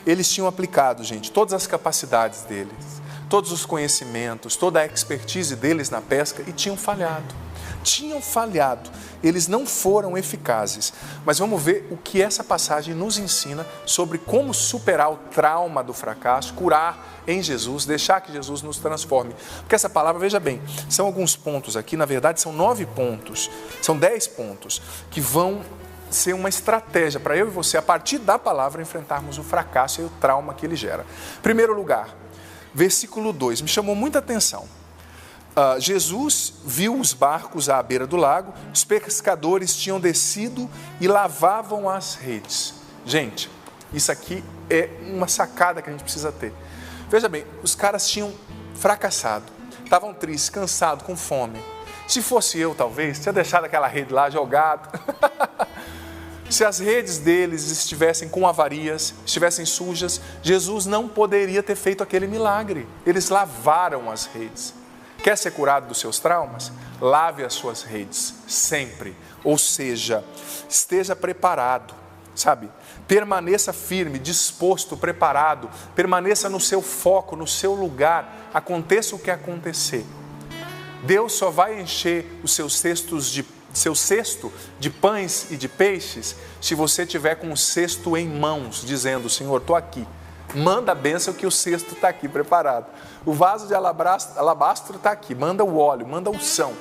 eles tinham aplicado, gente, todas as capacidades deles, todos os conhecimentos, toda a expertise deles na pesca e tinham falhado. Eles não foram eficazes. Mas vamos ver o que essa passagem nos ensina sobre como superar o trauma do fracasso, curar em Jesus, deixar que Jesus nos transforme. Porque essa palavra, veja bem, são alguns pontos aqui, na verdade são 9 pontos, são 10 pontos, que vão ser uma estratégia para eu e você, a partir da palavra, enfrentarmos o fracasso e o trauma que ele gera. Primeiro lugar, versículo 2, me chamou muita atenção. Jesus viu os barcos à beira do lago, os pescadores tinham descido e lavavam as redes. Gente, isso aqui é uma sacada que a gente precisa ter. Veja bem, os caras tinham fracassado, estavam tristes, cansados, com fome. Se fosse eu, talvez, tinha deixado aquela rede lá jogada. Se as redes deles estivessem com avarias, estivessem sujas, Jesus não poderia ter feito aquele milagre. Eles lavaram as redes. Quer ser curado dos seus traumas? Lave as suas redes, sempre. Ou seja, esteja preparado, sabe? Permaneça firme, disposto, preparado. Permaneça no seu foco, no seu lugar. Aconteça o que acontecer. Deus só vai encher os seu cesto de pães e de peixes se você tiver com o cesto em mãos, dizendo: Senhor, estou aqui. Manda a bênção que o cesto está aqui preparado. O vaso de alabastro está aqui. Manda o óleo, manda a unção,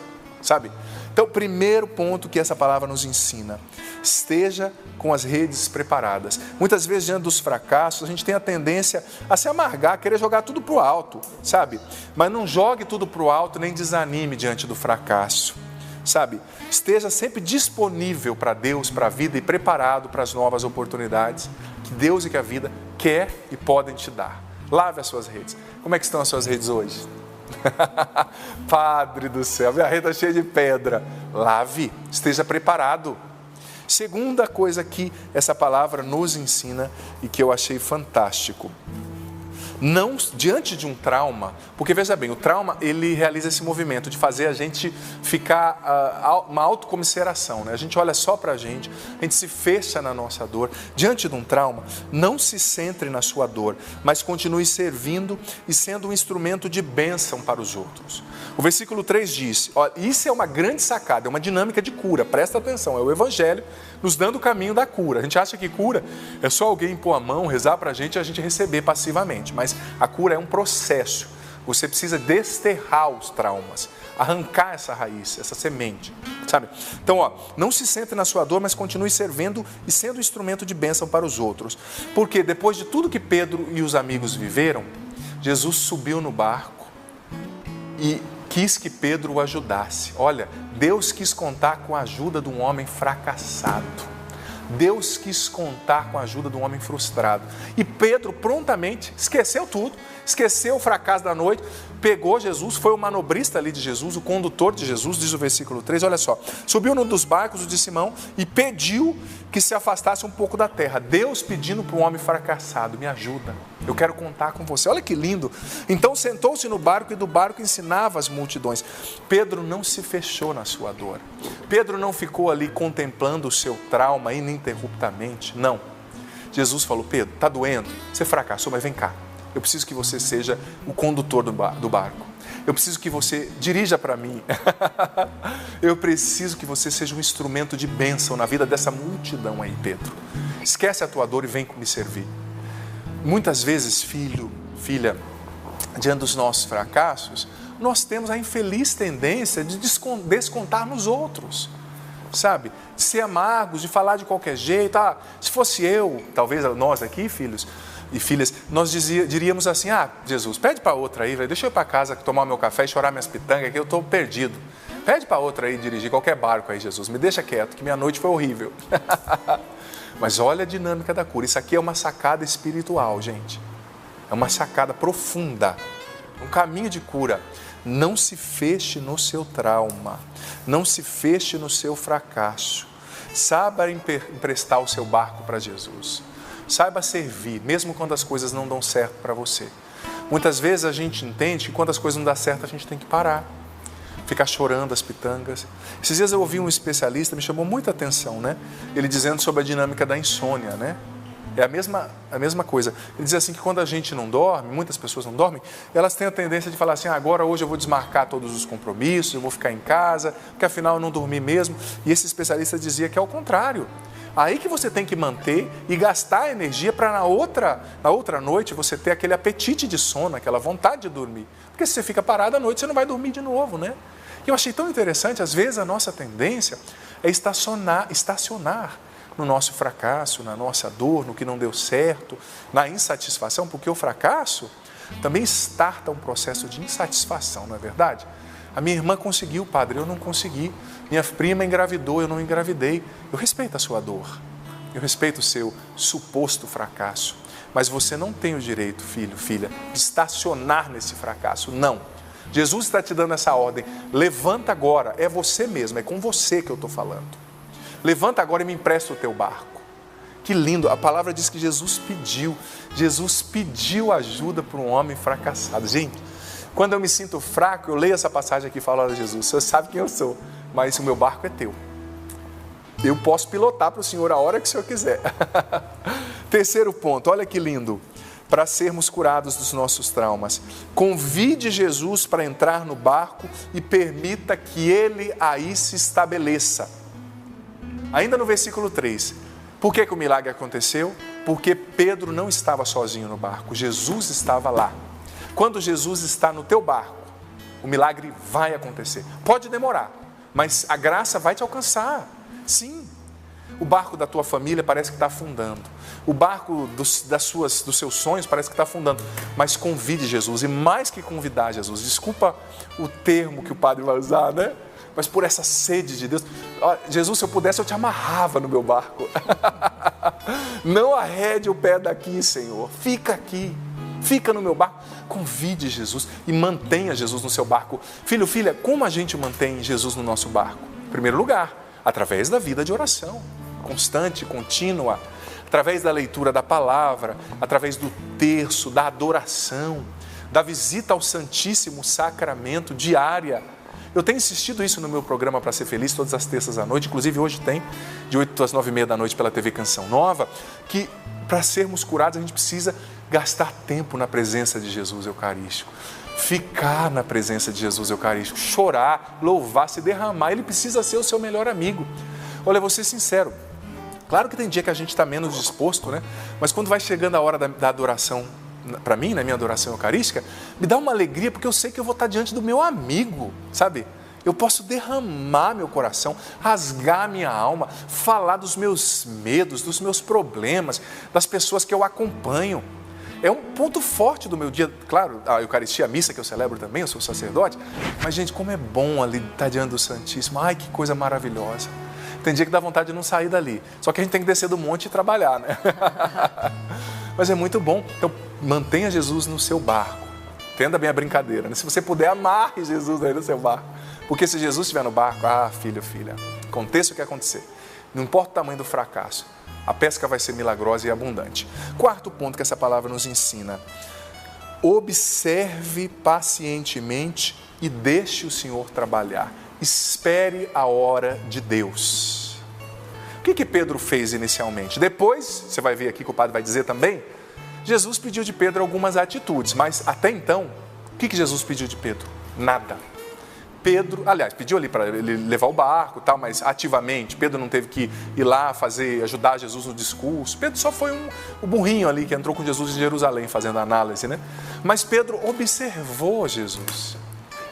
sabe? Então, primeiro ponto que essa palavra nos ensina: esteja com as redes preparadas. Muitas vezes, diante dos fracassos, a gente tem a tendência a se amargar, a querer jogar tudo para o alto, sabe? Mas não jogue tudo para o alto, nem desanime diante do fracasso, sabe? Esteja sempre disponível para Deus, para a vida e preparado para as novas oportunidades que Deus e que a vida quer e podem te dar. Lave as suas redes. Como é que estão as suas redes hoje? Padre do céu, minha rede está cheia de pedra. Lave, esteja preparado. Segunda coisa que essa palavra nos ensina e que eu achei fantástico: não diante de um trauma, porque veja bem, o trauma ele realiza esse movimento de fazer a gente ficar uma autocomiseração, né? A gente olha só para a gente se fecha na nossa dor. Diante de um trauma, não se centre na sua dor, mas continue servindo e sendo um instrumento de bênção para os outros. O versículo 3 diz, ó, isso é uma grande sacada, é uma dinâmica de cura, presta atenção, é o Evangelho nos dando o caminho da cura. A gente acha que cura é só alguém pôr a mão, rezar para a gente e a gente receber passivamente, mas a cura é um processo. Você precisa desterrar os traumas, arrancar essa raiz, essa semente, sabe? Então, ó, não se centre na sua dor, mas continue servindo e sendo instrumento de bênção para os outros. Porque depois de tudo que Pedro e os amigos viveram, Jesus subiu no barco e quis que Pedro o ajudasse. Olha, Deus quis contar com a ajuda de um homem fracassado. Deus quis contar com a ajuda de um homem frustrado. E Pedro prontamente esqueceu tudo, esqueceu o fracasso da noite, pegou Jesus, foi o manobrista ali de Jesus, o condutor de Jesus, diz o versículo 3, olha só. Subiu num dos barcos, o de Simão, e pediu que se afastasse um pouco da terra. Deus pedindo para um homem fracassado: me ajuda, eu quero contar com você. Olha que lindo. Então sentou-se no barco e do barco ensinava as multidões. Pedro não se fechou na sua dor. Pedro não ficou ali contemplando o seu trauma ininterruptamente. Não. Jesus falou: Pedro, está doendo, você fracassou, mas vem cá. Eu preciso que você seja o condutor do barco. Eu preciso que você dirija para mim. Eu preciso que você seja um instrumento de bênção na vida dessa multidão aí, Pedro. Esquece a tua dor e vem me servir. Muitas vezes, filho, filha, diante dos nossos fracassos, nós temos a infeliz tendência de descontar nos outros, sabe? De ser amargos, de falar de qualquer jeito. Ah, se fosse eu, talvez nós aqui, filhos e filhas, nós diríamos assim: ah, Jesus, pede para outra aí, deixa eu ir para casa tomar meu café e chorar minhas pitangas, que eu estou perdido. Pede para outra aí dirigir qualquer barco aí, Jesus, me deixa quieto, que minha noite foi horrível. Mas olha a dinâmica da cura. Isso aqui é uma sacada espiritual, gente. É uma sacada profunda, um caminho de cura. Não se feche no seu trauma, não se feche no seu fracasso. Saiba emprestar o seu barco para Jesus. Saiba servir, mesmo quando as coisas não dão certo para você. Muitas vezes a gente entende que quando as coisas não dão certo, a gente tem que parar, ficar chorando as pitangas. Esses dias eu ouvi um especialista, me chamou muita atenção, né? Ele dizendo sobre a dinâmica da insônia, né? É a mesma coisa. Ele diz assim que quando a gente não dorme, muitas pessoas não dormem, elas têm a tendência de falar assim: agora hoje eu vou desmarcar todos os compromissos, eu vou ficar em casa, porque afinal eu não dormi mesmo. E esse especialista dizia que é o contrário. Aí que você tem que manter e gastar energia para na outra noite você ter aquele apetite de sono, aquela vontade de dormir. Porque se você fica parado à noite, você não vai dormir de novo, né? E eu achei tão interessante, às vezes a nossa tendência é estacionar no nosso fracasso, na nossa dor, no que não deu certo, na insatisfação, porque o fracasso também starta um processo de insatisfação, não é verdade? A minha irmã conseguiu, padre, eu não consegui. Minha prima engravidou, eu não engravidei. Eu respeito a sua dor, eu respeito o seu suposto fracasso, mas você não tem o direito, filho, filha, de estacionar nesse fracasso, não. Jesus está te dando essa ordem: levanta agora, é você mesmo, é com você que eu estou falando. Levanta agora e me empresta o teu barco. Que lindo, a palavra diz que Jesus pediu ajuda para um homem fracassado. Gente, quando eu me sinto fraco, eu leio essa passagem aqui e falo: olha, Jesus, você sabe quem eu sou, mas o meu barco é teu. Eu posso pilotar para o Senhor a hora que o Senhor quiser. Terceiro ponto, olha que lindo. para sermos curados dos nossos traumas. Convide Jesus para entrar no barco e permita que Ele aí se estabeleça. Ainda no versículo 3, por que o milagre aconteceu? Porque Pedro não estava sozinho no barco, Jesus estava lá. Quando Jesus está no teu barco, o milagre vai acontecer. Pode demorar, mas a graça vai te alcançar. Sim, o barco da tua família parece que está afundando. O barco dos seus sonhos parece que está afundando. Mas convide Jesus, e mais que convidar Jesus, desculpa o termo que o padre vai usar, né? Mas por essa sede de Deus. Jesus, se eu pudesse, eu te amarrava no meu barco. Não arrede o pé daqui, Senhor. Fica aqui. Fica no meu barco. Convide Jesus e mantenha Jesus no seu barco. Filho, filha, como a gente mantém Jesus no nosso barco? Em primeiro lugar, através da vida de oração. Constante, contínua. Através da leitura da palavra. Através do terço, da adoração. Da visita ao Santíssimo Sacramento diária. Eu tenho insistido isso no meu programa Para Ser Feliz, todas as terças à noite, inclusive hoje tem, de 8 às 9h30 da noite pela TV Canção Nova, que para sermos curados a gente precisa gastar tempo na presença de Jesus Eucarístico, ficar na presença de Jesus Eucarístico, chorar, louvar, se derramar. Ele precisa ser o seu melhor amigo. Olha, eu vou ser sincero, claro que tem dia que a gente está menos disposto, né? Mas quando vai chegando a hora da adoração, para mim, na minha adoração eucarística, me dá uma alegria, porque eu sei que eu vou estar diante do meu amigo, sabe? Eu posso derramar meu coração, rasgar minha alma, falar dos meus medos, dos meus problemas, das pessoas que eu acompanho. É um ponto forte do meu dia, claro, a Eucaristia, a missa que eu celebro também, eu sou sacerdote, mas, gente, como é bom ali estar diante do Santíssimo. Ai, que coisa maravilhosa. Tem dia que dá vontade de não sair dali, só que a gente tem que descer do monte e trabalhar, né? Mas é muito bom. Então, mantenha Jesus no seu barco. Entenda bem a brincadeira, né? Se você puder, amarre Jesus aí no seu barco. Porque se Jesus estiver no barco, filho, filha, aconteça o que acontecer. Não importa o tamanho do fracasso, a pesca vai ser milagrosa e abundante. Quarto ponto que essa palavra nos ensina. Observe pacientemente e deixe o Senhor trabalhar. Espere a hora de Deus. O que Pedro fez inicialmente? Depois, você vai ver aqui que o padre vai dizer também, Jesus pediu de Pedro algumas atitudes, mas até então, o que Jesus pediu de Pedro? Nada. Pedro, aliás, pediu ali para ele levar o barco e tal, mas ativamente, Pedro não teve que ir lá ajudar Jesus no discurso. Pedro só foi o burrinho ali que entrou com Jesus em Jerusalém fazendo análise, né? Mas Pedro observou Jesus.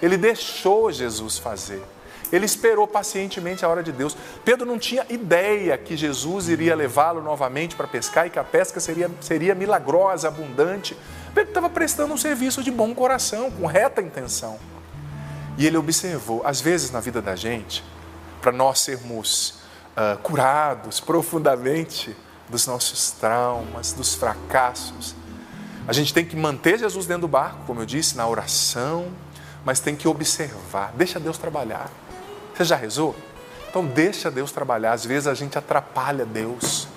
Ele deixou Jesus fazer. Ele esperou pacientemente a hora de Deus. Pedro não tinha ideia que Jesus iria levá-lo novamente para pescar e que a pesca seria milagrosa, abundante. Pedro estava prestando um serviço de bom coração, com reta intenção. E ele observou, às vezes na vida da gente, para nós sermos curados profundamente dos nossos traumas, dos fracassos, a gente tem que manter Jesus dentro do barco, como eu disse, na oração, mas tem que observar, deixa Deus trabalhar. Você já rezou? Então deixa Deus trabalhar. Às vezes a gente atrapalha Deus.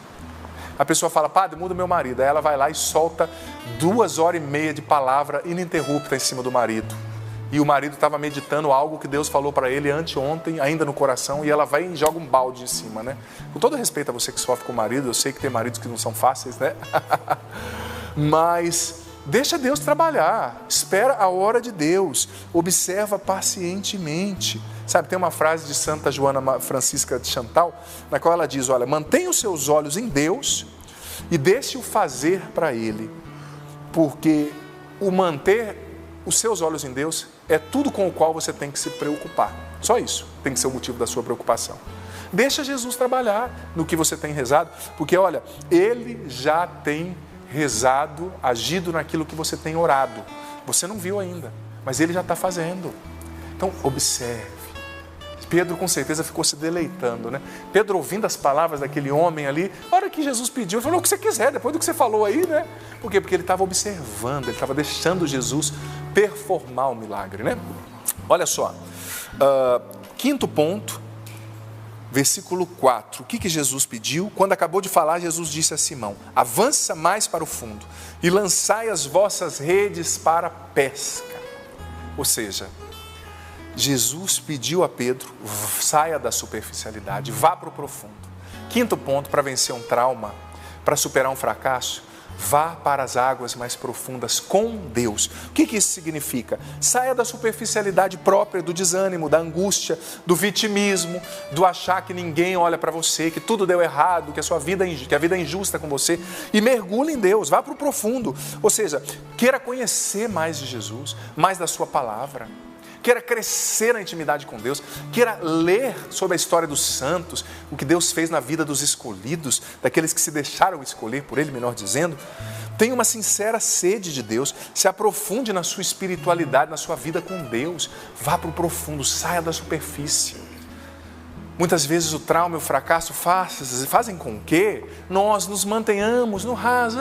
A pessoa fala, padre, muda meu marido. Aí ela vai lá e solta 2h30 de palavra ininterrupta em cima do marido. E o marido estava meditando algo que Deus falou para ele anteontem, ainda no coração, e ela vai e joga um balde em cima, né? Com todo respeito a você que sofre com o marido, eu sei que tem maridos que não são fáceis, né? Mas deixa Deus trabalhar, espera a hora de Deus, observa pacientemente. Sabe, tem uma frase de Santa Joana Francisca de Chantal, na qual ela diz, olha, mantenha os seus olhos em Deus e deixe-o fazer para Ele, porque o manter os seus olhos em Deus é tudo com o qual você tem que se preocupar. Só isso tem que ser o motivo da sua preocupação. Deixa Jesus trabalhar no que você tem rezado, porque olha, Ele já tem rezado, agido naquilo que você tem orado. Você não viu ainda, mas Ele já está fazendo. Então, observe. Pedro com certeza ficou se deleitando, né? Pedro ouvindo as palavras daquele homem ali, a hora que Jesus pediu, ele falou o que você quiser, depois do que você falou aí, né? Por quê? Porque ele estava observando, ele estava deixando Jesus performar o milagre, né? Olha só, quinto ponto, versículo 4, o que Jesus pediu? Quando acabou de falar, Jesus disse a Simão, avança mais para o fundo e lançai as vossas redes para a pesca. Ou seja, Jesus pediu a Pedro, saia da superficialidade, vá para o profundo. Quinto ponto, para vencer um trauma, para superar um fracasso, Vá para as águas mais profundas com Deus. O que isso significa? Saia da superficialidade própria, do desânimo, da angústia, do vitimismo, do achar que ninguém olha para você, que tudo deu errado, que a vida é injusta com você, e mergulhe em Deus, vá para o profundo. Ou seja, queira conhecer mais de Jesus, mais da sua palavra. Queira crescer na intimidade com Deus, queira ler sobre a história dos santos, o que Deus fez na vida dos escolhidos, daqueles que se deixaram escolher por Ele, melhor dizendo. Tenha uma sincera sede de Deus, se aprofunde na sua espiritualidade, na sua vida com Deus. Vá para o profundo, saia da superfície. Muitas vezes o trauma e o fracasso fazem com que nós nos mantenhamos no raso,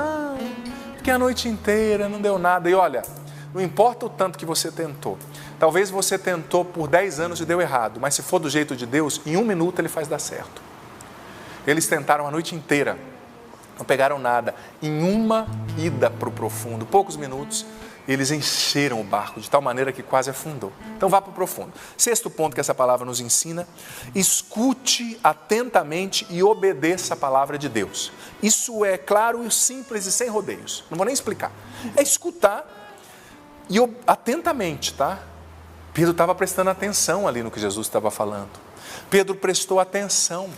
porque a noite inteira não deu nada. E olha, não importa o tanto que você tentou. Talvez você tentou por 10 anos e deu errado, mas se for do jeito de Deus, em 1 minuto Ele faz dar certo. Eles tentaram a noite inteira, não pegaram nada. Em uma ida para o profundo, poucos minutos, eles encheram o barco de tal maneira que quase afundou. Então vá para o profundo. 6º ponto que essa palavra nos ensina: escute atentamente e obedeça a palavra de Deus. Isso é claro e simples e sem rodeios. Não vou nem explicar. É escutar e atentamente, tá? Pedro estava prestando atenção ali no que Jesus estava falando. Pedro prestou atenção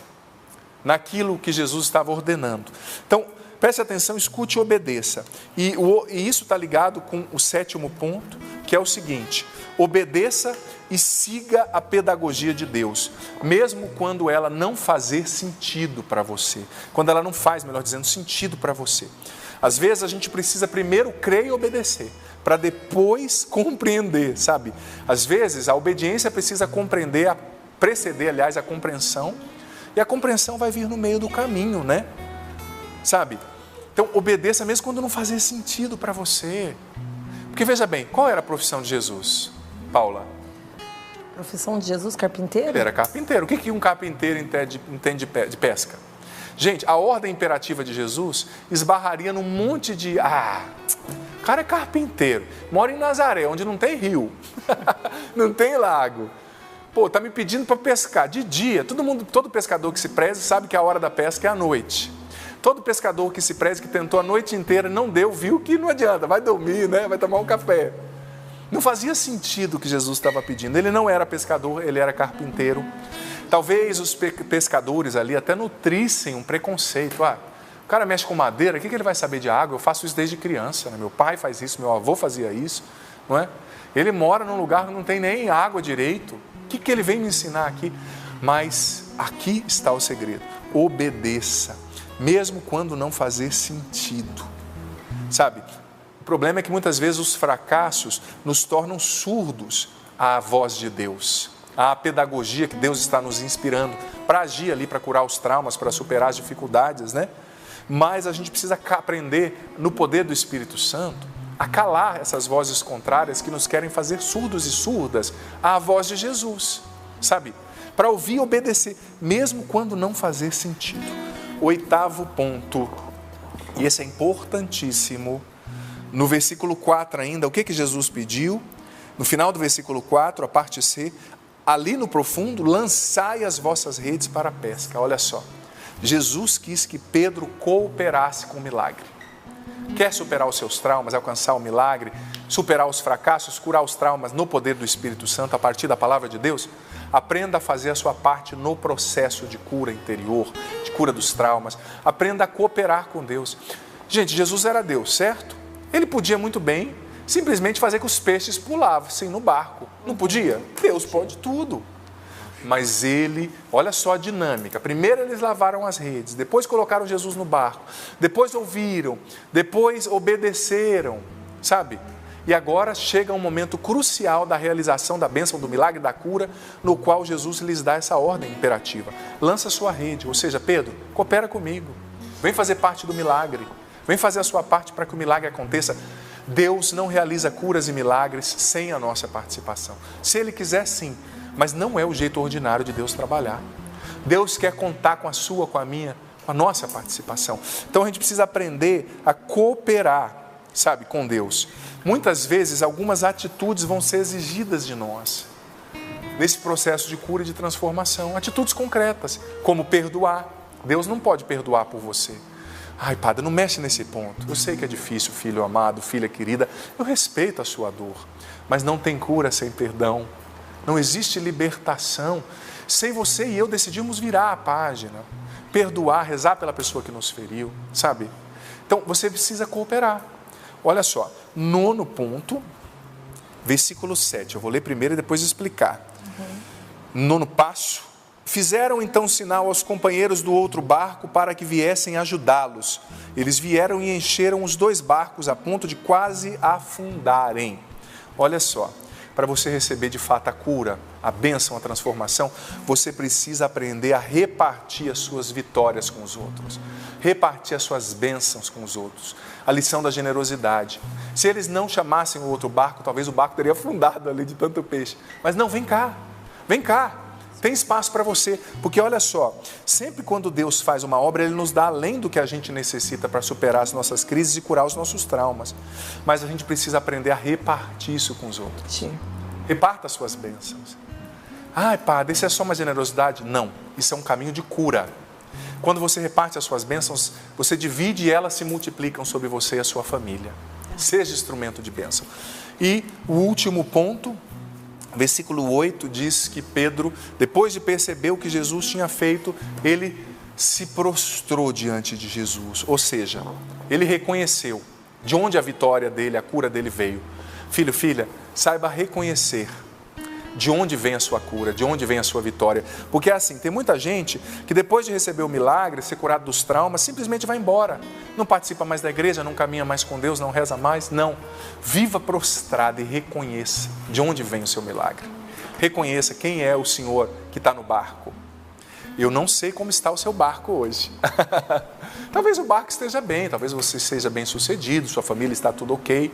naquilo que Jesus estava ordenando. Então, preste atenção, escute e obedeça. E isso está ligado com o 7º ponto, que é o seguinte: obedeça e siga a pedagogia de Deus, mesmo quando ela não fazer sentido para você. Quando ela não faz, melhor dizendo, sentido para você. Às vezes a gente precisa primeiro crer e obedecer, para depois compreender, sabe? Às vezes a obediência precisa preceder, aliás, a compreensão, e a compreensão vai vir no meio do caminho, né? Sabe? Então obedeça mesmo quando não fazer sentido para você. Porque veja bem, qual era a profissão de Jesus, Paula? Profissão de Jesus, carpinteiro? Ele era carpinteiro. O que um carpinteiro entende de pesca? Gente, a ordem imperativa de Jesus esbarraria num monte de... o cara é carpinteiro, mora em Nazaré, onde não tem rio, não tem lago. Pô, tá me pedindo para pescar de dia. Todo pescador que se preze sabe que a hora da pesca é à noite. Todo pescador que se preze, que tentou a noite inteira, não deu, viu que não adianta, vai dormir, né? Vai tomar um café. Não fazia sentido o que Jesus estava pedindo. Ele não era pescador, ele era carpinteiro. Talvez os pescadores ali até nutrissem um preconceito. O cara mexe com madeira, o que ele vai saber de água? Eu faço isso desde criança, né? Meu pai faz isso, meu avô fazia isso, não é? Ele mora num lugar que não tem nem água direito. O que ele vem me ensinar aqui? Mas aqui está o segredo. Obedeça, mesmo quando não fazer sentido. Sabe? O problema é que muitas vezes os fracassos nos tornam surdos à voz de Deus, à pedagogia que Deus está nos inspirando para agir ali, para curar os traumas, para superar as dificuldades, né? Mas a gente precisa aprender, no poder do Espírito Santo, a calar essas vozes contrárias que nos querem fazer surdos e surdas à voz de Jesus, sabe? Para ouvir e obedecer, mesmo quando não fazer sentido. 8º ponto, e esse é importantíssimo, no versículo 4 ainda, o que Jesus pediu? No final do versículo 4, a parte C, ali no profundo, lançai as vossas redes para a pesca. Olha só, Jesus quis que Pedro cooperasse com o milagre. Quer superar os seus traumas, alcançar o milagre, superar os fracassos, curar os traumas no poder do Espírito Santo, a partir da palavra de Deus? Aprenda a fazer a sua parte no processo de cura interior, de cura dos traumas. Aprenda a cooperar com Deus. Gente, Jesus era Deus, certo? Ele podia muito bem simplesmente fazer que os peixes pulassem no barco. Não podia? Deus pode tudo. Mas ele, olha só a dinâmica. Primeiro eles lavaram as redes, depois colocaram Jesus no barco, depois ouviram, depois obedeceram, sabe? E agora chega um momento crucial da realização da bênção, do milagre, da cura, no qual Jesus lhes dá essa ordem imperativa. Lança sua rede, ou seja, Pedro, coopera comigo, vem fazer parte do milagre, vem fazer a sua parte para que o milagre aconteça. Deus não realiza curas e milagres sem a nossa participação. Se Ele quiser, sim, mas não é o jeito ordinário de Deus trabalhar. Deus quer contar com a sua, com a minha, com a nossa participação. Então a gente precisa aprender a cooperar, sabe, com Deus. Muitas vezes algumas atitudes vão ser exigidas de nós nesse processo de cura e de transformação. Atitudes concretas, como perdoar. Deus não pode perdoar por você. Ai, Padre, não mexe nesse ponto. Eu sei que é difícil, filho amado, filha querida. Eu respeito a sua dor, mas não tem cura sem perdão. Não existe libertação sem você e eu decidirmos virar a página, perdoar, rezar pela pessoa que nos feriu, sabe? Então, você precisa cooperar. Olha só, 9º ponto, versículo 7. Eu vou ler primeiro e depois explicar. 9º passo. Fizeram então sinal aos companheiros do outro barco para que viessem ajudá-los. Eles vieram e encheram os 2 barcos a ponto de quase afundarem. Olha só, para você receber de fato a cura, a bênção, a transformação, você precisa aprender a repartir as suas vitórias com os outros, repartir as suas bênçãos com os outros. A lição da generosidade. Se eles não chamassem o outro barco, talvez o barco teria afundado ali de tanto peixe. Mas não, vem cá, vem cá. Tem espaço para você, porque olha só, sempre quando Deus faz uma obra, Ele nos dá além do que a gente necessita para superar as nossas crises e curar os nossos traumas. Mas a gente precisa aprender a repartir isso com os outros. Sim. Reparta as suas bênçãos. Ai, Padre, isso é só uma generosidade? Não, isso é um caminho de cura. Quando você reparte as suas bênçãos, você divide e elas se multiplicam sobre você e a sua família. Seja instrumento de bênção. E o último ponto, versículo 8 diz que Pedro, depois de perceber o que Jesus tinha feito, ele se prostrou diante de Jesus. Ou seja, ele reconheceu de onde a vitória dele, a cura dele veio. Filho, filha, saiba reconhecer de onde vem a sua cura, de onde vem a sua vitória. Porque é assim, tem muita gente que depois de receber o milagre, ser curado dos traumas, simplesmente vai embora. Não participa mais da igreja, não caminha mais com Deus, não reza mais. Não. Viva prostrado e reconheça de onde vem o seu milagre. Reconheça quem é o Senhor que está no barco. Eu não sei como está o seu barco hoje. Talvez o barco esteja bem, talvez você seja bem sucedido, sua família está tudo ok.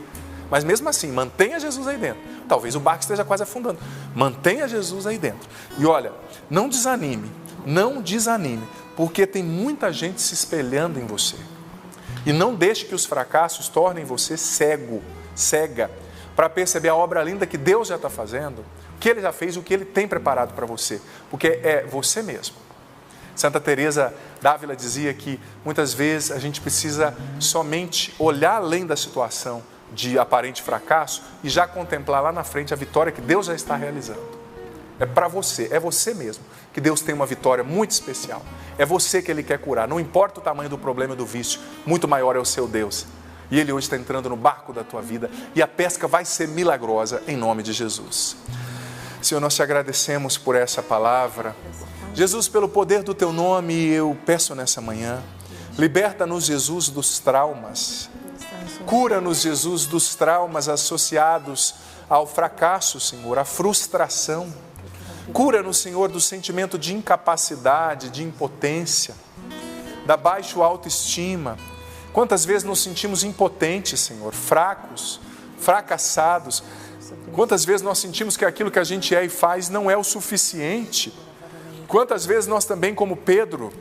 Mas mesmo assim, mantenha Jesus aí dentro. Talvez o barco esteja quase afundando. Mantenha Jesus aí dentro. E olha, não desanime, porque tem muita gente se espelhando em você. E não deixe que os fracassos tornem você cega, para perceber a obra linda que Deus já está fazendo, o que Ele já fez, o que Ele tem preparado para você. Porque é você mesmo. Santa Teresa d'Ávila dizia que muitas vezes a gente precisa somente olhar além da situação de aparente fracasso e já contemplar lá na frente a vitória que Deus já está realizando. É para você, é você mesmo que Deus tem uma vitória muito especial. É você que Ele quer curar, não importa o tamanho do problema e do vício, muito maior é o seu Deus. E Ele hoje está entrando no barco da tua vida e a pesca vai ser milagrosa em nome de Jesus. Senhor, nós te agradecemos por essa palavra. Jesus, pelo poder do teu nome, eu peço nessa manhã, liberta-nos, Jesus, dos traumas. Cura-nos, Jesus, dos traumas associados ao fracasso, Senhor, à frustração. Cura-nos, Senhor, do sentimento de incapacidade, de impotência, da baixa autoestima. Quantas vezes nos sentimos impotentes, Senhor, fracos, fracassados. Quantas vezes nós sentimos que aquilo que a gente é e faz não é o suficiente. Quantas vezes nós também, como Pedro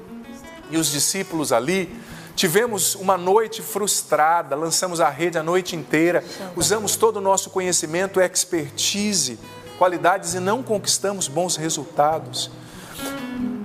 e os discípulos ali, tivemos uma noite frustrada, lançamos a rede a noite inteira, usamos todo o nosso conhecimento, expertise, qualidades e não conquistamos bons resultados.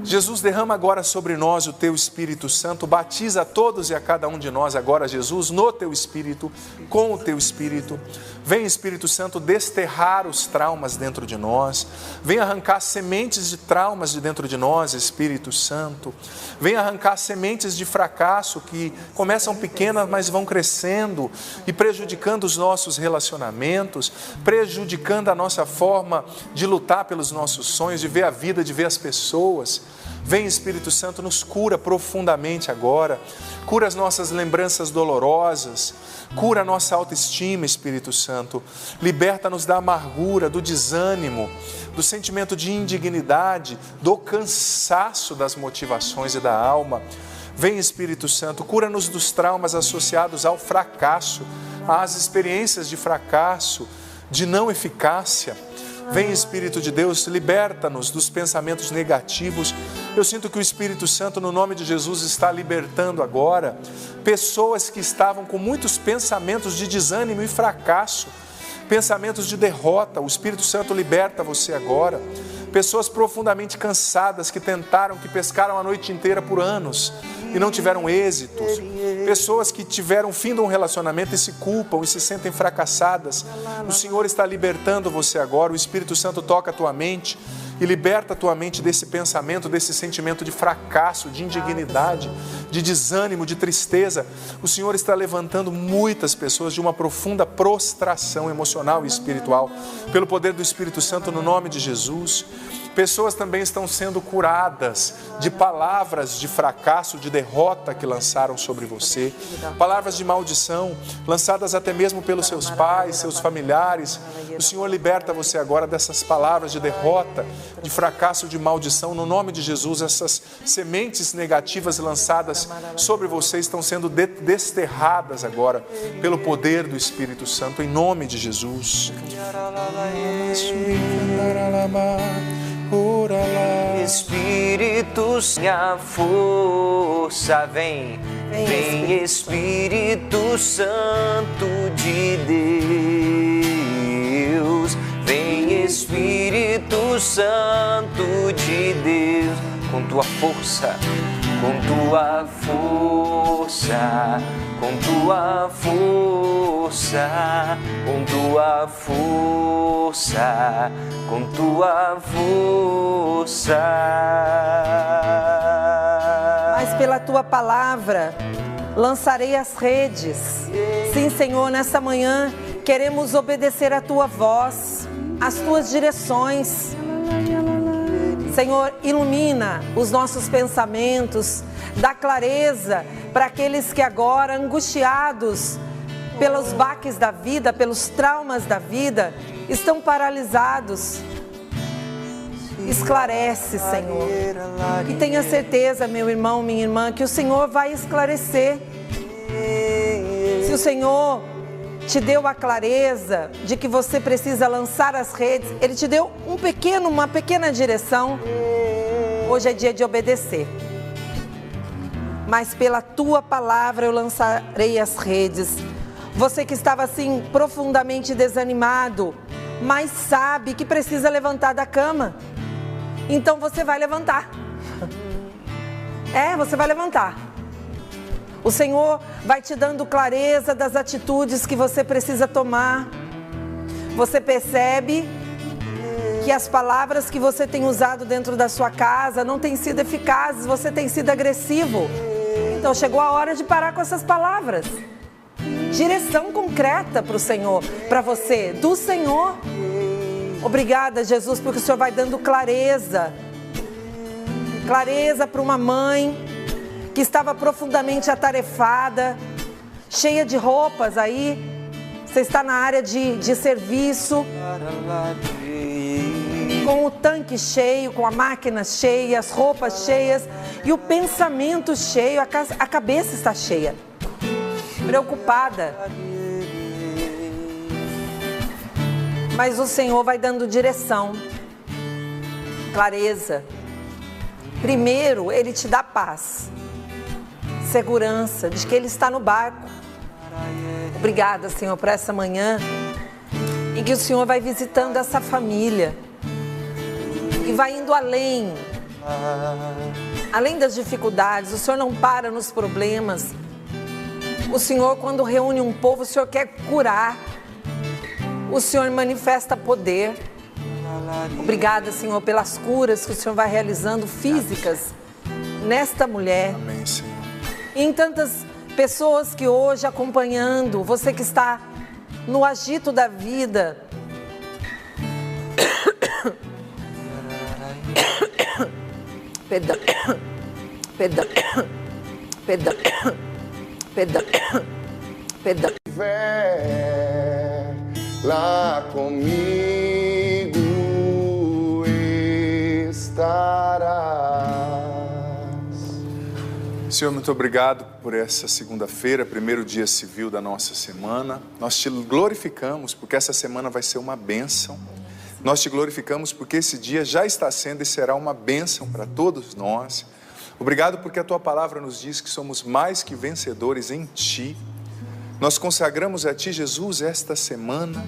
Jesus, derrama agora sobre nós o Teu Espírito Santo, batiza a todos e a cada um de nós agora, Jesus, no Teu Espírito, com o Teu Espírito. Vem, Espírito Santo, desterrar os traumas dentro de nós. Vem arrancar sementes de traumas de dentro de nós, Espírito Santo. Vem arrancar sementes de fracasso que começam pequenas, mas vão crescendo e prejudicando os nossos relacionamentos, prejudicando a nossa forma de lutar pelos nossos sonhos, de ver a vida, de ver as pessoas. Vem, Espírito Santo, nos cura profundamente agora, cura as nossas lembranças dolorosas, cura a nossa autoestima, Espírito Santo, liberta-nos da amargura, do desânimo, do sentimento de indignidade, do cansaço das motivações e da alma. Vem, Espírito Santo, cura-nos dos traumas associados ao fracasso, às experiências de fracasso, de não eficácia. Vem, Espírito de Deus, liberta-nos dos pensamentos negativos. Eu sinto que o Espírito Santo, no nome de Jesus, está libertando agora pessoas que estavam com muitos pensamentos de desânimo e fracasso, pensamentos de derrota. O Espírito Santo liberta você agora. Pessoas profundamente cansadas que tentaram, que pescaram a noite inteira por anos e não tiveram êxitos, pessoas que tiveram o fim de um relacionamento e se culpam e se sentem fracassadas. O Senhor está libertando você agora. O Espírito Santo toca a tua mente e liberta a tua mente desse pensamento, desse sentimento de fracasso, de indignidade, de desânimo, de tristeza. O Senhor está levantando muitas pessoas de uma profunda prostração emocional e espiritual, pelo poder do Espírito Santo, no nome de Jesus. Pessoas também estão sendo curadas de palavras de fracasso, de derrota que lançaram sobre você. Palavras de maldição, lançadas até mesmo pelos seus pais, seus familiares. O Senhor liberta você agora dessas palavras de derrota, de fracasso, de maldição. No nome de Jesus, essas sementes negativas lançadas sobre você estão sendo desterradas agora pelo poder do Espírito Santo, em nome de Jesus. Espírito, minha força, vem Espírito Santo de Deus, vem Espírito Santo de Deus, com tua força, com tua força, com tua força, com tua força, com tua força. Mas pela tua palavra lançarei as redes. Sim, Senhor, nessa manhã queremos obedecer a tua voz, as tuas direções. Senhor, ilumina os nossos pensamentos, dá clareza para aqueles que agora, angustiados pelos baques da vida, pelos traumas da vida, estão paralisados. Esclarece, Senhor. E tenha certeza, meu irmão, minha irmã, que o Senhor vai esclarecer. Se o Senhor te deu a clareza de que você precisa lançar as redes, Ele te deu uma pequena direção. Hoje é dia de obedecer. Mas pela tua palavra eu lançarei as redes. Você que estava assim profundamente desanimado, mas sabe que precisa levantar da cama. Então você vai levantar. Você vai levantar. O Senhor vai te dando clareza das atitudes que você precisa tomar. Você percebe que as palavras que você tem usado dentro da sua casa não têm sido eficazes, você tem sido agressivo. Então chegou a hora de parar com essas palavras. Direção concreta para o Senhor, para você, do Senhor. Obrigada, Jesus, porque o Senhor vai dando clareza. Clareza para uma mãe que estava profundamente atarefada, cheia de roupas aí. Você está na área de serviço, com o tanque cheio, com a máquina cheia, as roupas cheias e o pensamento cheio, a cabeça está cheia, preocupada. Mas o Senhor vai dando direção, clareza. Primeiro, Ele te dá paz, segurança, de que Ele está no barco. Obrigada, Senhor, por essa manhã em que o Senhor vai visitando essa família e vai indo além das dificuldades. O Senhor não para nos problemas. O Senhor, quando reúne um povo, o Senhor quer curar. O Senhor manifesta poder. Obrigada, Senhor, pelas curas que o Senhor vai realizando físicas nesta mulher. Amém, Senhor. E em tantas pessoas que hoje acompanhando, você que está no agito da vida, perdão, lá comigo estarás. Senhor, muito obrigado por essa segunda-feira, primeiro dia civil da nossa semana. Nós te glorificamos porque essa semana vai ser uma bênção. Nós te glorificamos porque esse dia já está sendo e será uma bênção para todos nós. Obrigado porque a tua palavra nos diz que somos mais que vencedores em ti. Nós consagramos a ti, Jesus, esta semana.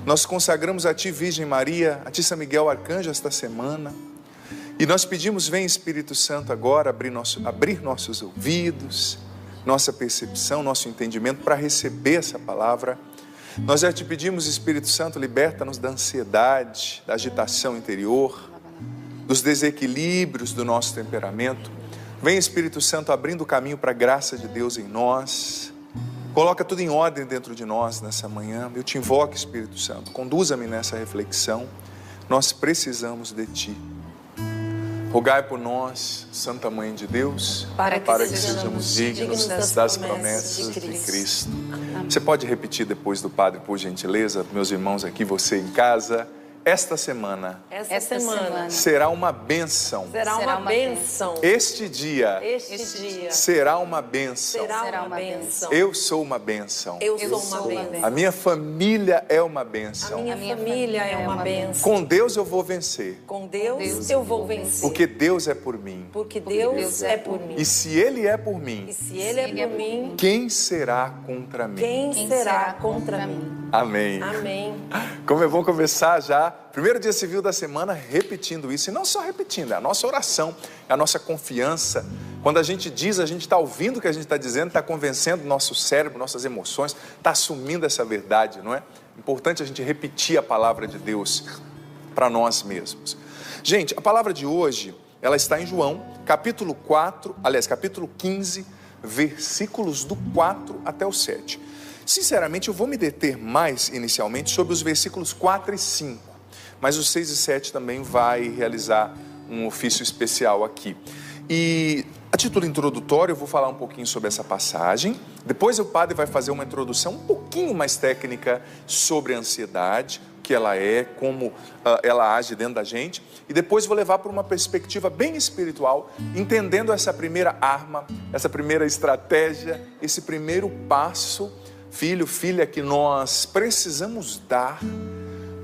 Nós consagramos a ti, Virgem Maria, a ti, São Miguel Arcanjo, esta semana. E nós pedimos, vem Espírito Santo agora abrir nossos ouvidos, nossa percepção, nosso entendimento para receber essa palavra. Nós já te pedimos, Espírito Santo, liberta-nos da ansiedade, da agitação interior, dos desequilíbrios do nosso temperamento. Vem Espírito Santo abrindo o caminho para a graça de Deus em nós. Coloca tudo em ordem dentro de nós nessa manhã. Eu te invoco, Espírito Santo, conduza-me nessa reflexão. Nós precisamos de Ti. Rogai por nós, Santa Mãe de Deus, para que sejamos dignos das promessas de Cristo. Você pode repetir depois do Padre, por gentileza, meus irmãos aqui, você em casa? Esta semana será uma bênção. Será uma bênção. Este dia será uma bênção. Será uma bênção. Eu sou uma bênção. Eu sou uma bênção. A minha família é uma bênção. A minha família é uma bênção. Com Deus eu vou vencer. Com Deus eu vou vencer. Porque Deus é por mim. Porque Deus é por mim. E se Ele é por mim, quem será contra mim? Quem será contra mim? Amém. Amém. Como é bom começar já, primeiro dia civil da semana, repetindo isso. E não só repetindo, é a nossa oração, é a nossa confiança. Quando a gente diz, a gente está ouvindo o que a gente está dizendo, está convencendo o nosso cérebro, nossas emoções, está assumindo essa verdade, não é? Importante a gente repetir a palavra de Deus para nós mesmos. Gente, a palavra de hoje, ela está em João, capítulo 15, versículos do 4 até o 7. Sinceramente, eu vou me deter mais inicialmente sobre os versículos 4 e 5, mas os 6 e 7 também vai realizar um ofício especial aqui. E a título introdutório eu vou falar um pouquinho sobre essa passagem, depois o padre vai fazer uma introdução um pouquinho mais técnica sobre a ansiedade, o que ela é, como ela age dentro da gente, e depois vou levar para uma perspectiva bem espiritual, entendendo essa primeira arma, essa primeira estratégia, esse primeiro passo, filho, filha, que nós precisamos dar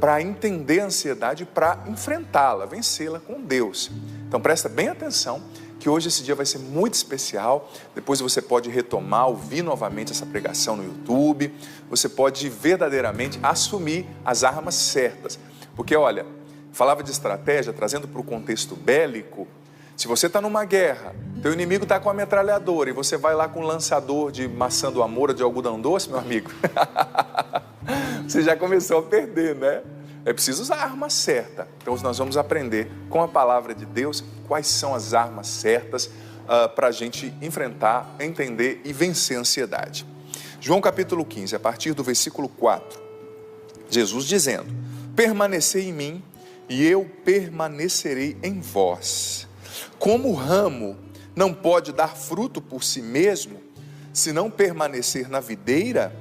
para entender a ansiedade, para enfrentá-la, vencê-la com Deus. Então presta bem atenção, que hoje esse dia vai ser muito especial. Depois você pode retomar, ouvir novamente essa pregação no YouTube. Você pode verdadeiramente assumir as armas certas. Porque olha, falava de estratégia, trazendo para o contexto bélico. Se você está numa guerra, teu inimigo está com a metralhadora e você vai lá com um lançador de maçã do amor ou de algodão doce, meu amigo, você já começou a perder, né? É preciso usar a arma certa. Então nós vamos aprender com a palavra de Deus quais são as armas certas para a gente enfrentar, entender e vencer a ansiedade. João capítulo 15, a partir do versículo 4, Jesus dizendo: permanecei em mim e eu permanecerei em vós. Como o ramo não pode dar fruto por si mesmo, se não permanecer na videira,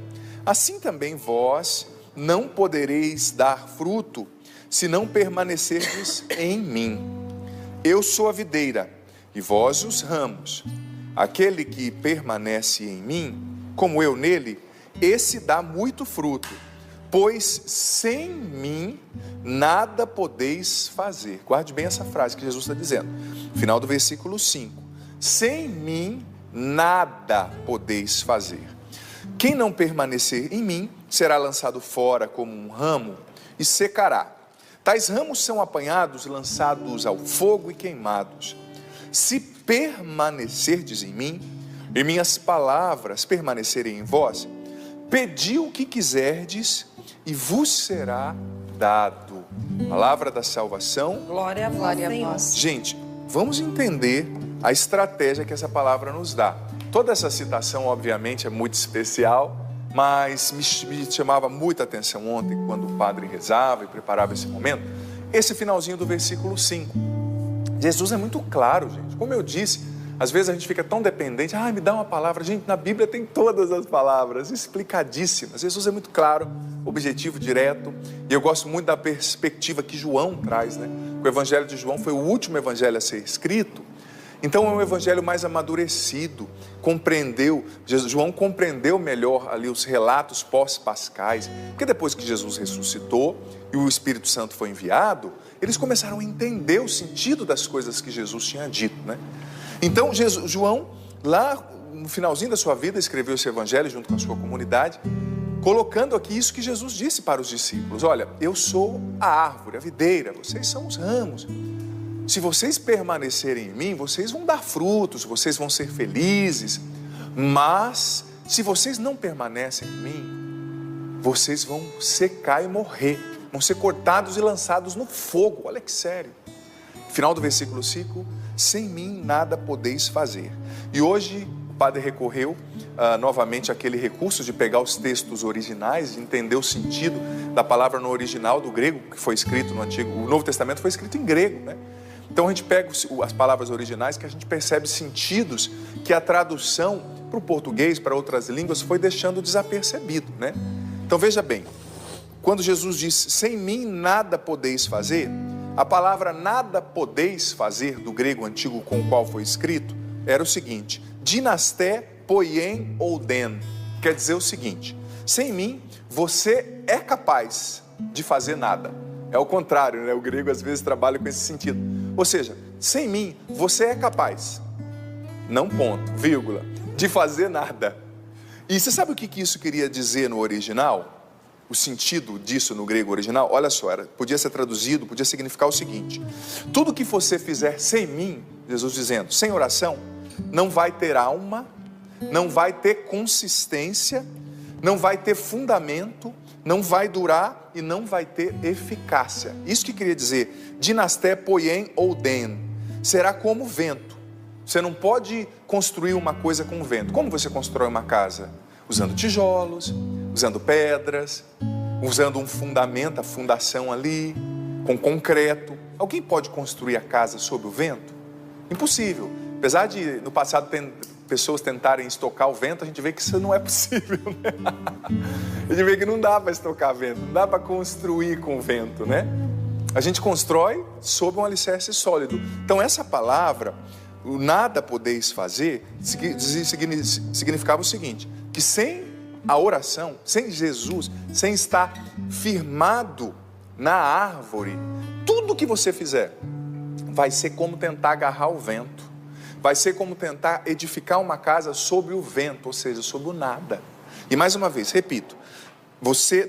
assim também vós não podereis dar fruto, se não permanecerdes em mim. Eu sou a videira, e vós os ramos. Aquele que permanece em mim, como eu nele, esse dá muito fruto, pois sem mim nada podeis fazer. Guarde bem essa frase que Jesus está dizendo. Final do versículo 5. Sem mim nada podeis fazer. Quem não permanecer em mim, será lançado fora como um ramo e secará. Tais ramos são apanhados, lançados ao fogo e queimados. Se permanecerdes em mim, e minhas palavras permanecerem em vós, pedi o que quiserdes e vos será dado. Palavra da salvação. Glória a vós. Gente, vamos entender a estratégia que essa palavra nos dá. Toda essa citação, obviamente, é muito especial, mas me chamava muita atenção ontem, quando o padre rezava e preparava esse momento, esse finalzinho do versículo 5. Jesus é muito claro, gente. Como eu disse, às vezes a gente fica tão dependente, me dá uma palavra. Gente, na Bíblia tem todas as palavras, explicadíssimas. Jesus é muito claro, objetivo, direto. E eu gosto muito da perspectiva que João traz, né? O evangelho de João foi o último evangelho a ser escrito. Então é um evangelho mais amadurecido, João compreendeu melhor ali os relatos pós-pascais, porque depois que Jesus ressuscitou e o Espírito Santo foi enviado, eles começaram a entender o sentido das coisas que Jesus tinha dito, né? Então João, lá no finalzinho da sua vida, escreveu esse evangelho junto com a sua comunidade, colocando aqui isso que Jesus disse para os discípulos: olha, eu sou a árvore, a videira, vocês são os ramos. Se vocês permanecerem em mim, vocês vão dar frutos, vocês vão ser felizes. Mas, se vocês não permanecem em mim, vocês vão secar e morrer. Vão ser cortados e lançados no fogo. Olha que sério. Final do versículo 5, sem mim nada podeis fazer. E hoje o padre recorreu novamente àquele recurso de pegar os textos originais, de entender o sentido da palavra no original do grego, que foi escrito no Antigo. O Novo Testamento foi escrito em grego, né? Então a gente pega as palavras originais, que a gente percebe sentidos que a tradução para o português, para outras línguas, foi deixando desapercebido, né? Então veja bem, quando Jesus disse, sem mim nada podeis fazer, a palavra nada podeis fazer, do grego antigo com o qual foi escrito, era o seguinte, dinasté poien ouden, quer dizer o seguinte, sem mim você é capaz de fazer nada. É o contrário, né? O grego às vezes trabalha com esse sentido. Ou seja, sem mim você é capaz, não ponto, vírgula, de fazer nada. E você sabe o que isso queria dizer no original? O sentido disso no grego original? Olha só, podia ser traduzido, podia significar o seguinte, tudo que você fizer sem mim, Jesus dizendo, sem oração, não vai ter alma, não vai ter consistência, não vai ter fundamento, não vai durar e não vai ter eficácia. Isso que queria dizer, dinasté poien ouden, será como vento. Você não pode construir uma coisa com vento. Como você constrói uma casa? Usando tijolos, usando pedras, usando um fundamento, a fundação ali, com concreto. Alguém pode construir a casa sob o vento? Impossível. Apesar de no passado pessoas tentarem estocar o vento, a gente vê que isso não é possível, né? A gente vê que não dá para estocar vento, não dá para construir com vento, né? A gente constrói sob um alicerce sólido. Então essa palavra, o nada podeis fazer, significava o seguinte, que sem a oração, sem Jesus, sem estar firmado na árvore, tudo que você fizer vai ser como tentar agarrar o vento, vai ser como tentar edificar uma casa sobre o vento, ou seja, sobre o nada. E mais uma vez, repito,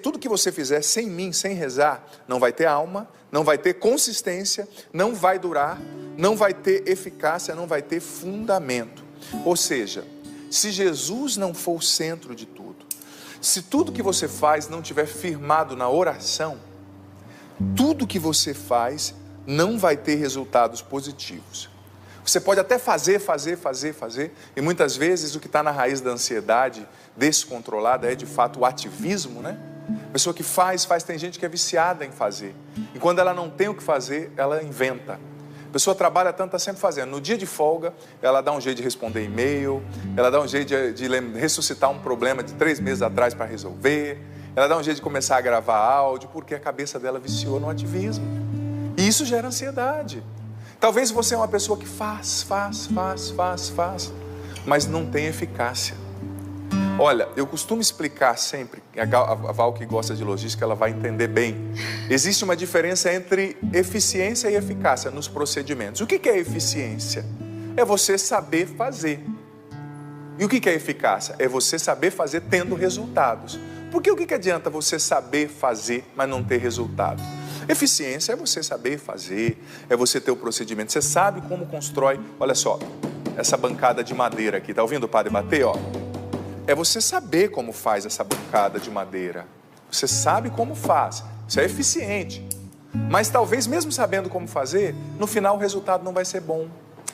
tudo que você fizer sem mim, sem rezar, não vai ter alma, não vai ter consistência, não vai durar, não vai ter eficácia, não vai ter fundamento. Ou seja, se Jesus não for o centro de tudo, se tudo que você faz não estiver firmado na oração, tudo que você faz não vai ter resultados positivos. Você pode até fazer, e muitas vezes o que está na raiz da ansiedade descontrolada é de fato o ativismo, né? A pessoa que faz, tem gente que é viciada em fazer. E quando ela não tem o que fazer, ela inventa. A pessoa trabalha tanto, está sempre fazendo. No dia de folga, ela dá um jeito de responder e-mail, ela dá um jeito de ressuscitar um problema de 3 meses atrás para resolver, ela dá um jeito de começar a gravar áudio, porque a cabeça dela viciou no ativismo. E isso gera ansiedade. Talvez você é uma pessoa que faz, mas não tem eficácia. Olha, eu costumo explicar sempre, a Val que gosta de logística, ela vai entender bem. Existe uma diferença entre eficiência e eficácia nos procedimentos. O que é eficiência? É você saber fazer. E o que é eficácia? É você saber fazer tendo resultados. Porque o que adianta você saber fazer, mas não ter resultado? Eficiência é você saber fazer, é você ter o procedimento. Você sabe como constrói, olha só, essa bancada de madeira aqui, tá ouvindo o padre bater, ó? É você saber como faz essa bancada de madeira. Você sabe como faz, isso é eficiente. Mas talvez mesmo sabendo como fazer, no final o resultado não vai ser bom.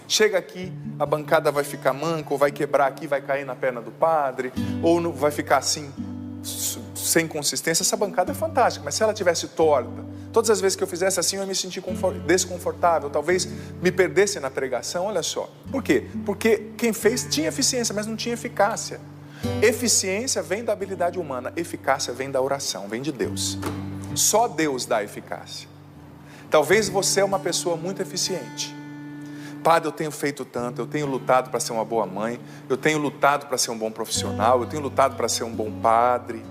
Chega aqui, a bancada vai ficar manca, ou vai quebrar aqui, vai cair na perna do padre, ou não, vai ficar assim, sem consistência. Essa bancada é fantástica, mas se ela tivesse torta, todas as vezes que eu fizesse assim, eu ia me sentir desconfortável, talvez me perdesse na pregação. Olha só, por quê? Porque quem fez tinha eficiência, mas não tinha eficácia. Eficiência vem da habilidade humana, eficácia vem da oração, vem de Deus. Só Deus dá eficácia. Talvez você é uma pessoa muito eficiente. Padre, eu tenho feito tanto, eu tenho lutado para ser uma boa mãe, eu tenho lutado para ser um bom profissional, eu tenho lutado para ser um bom padre.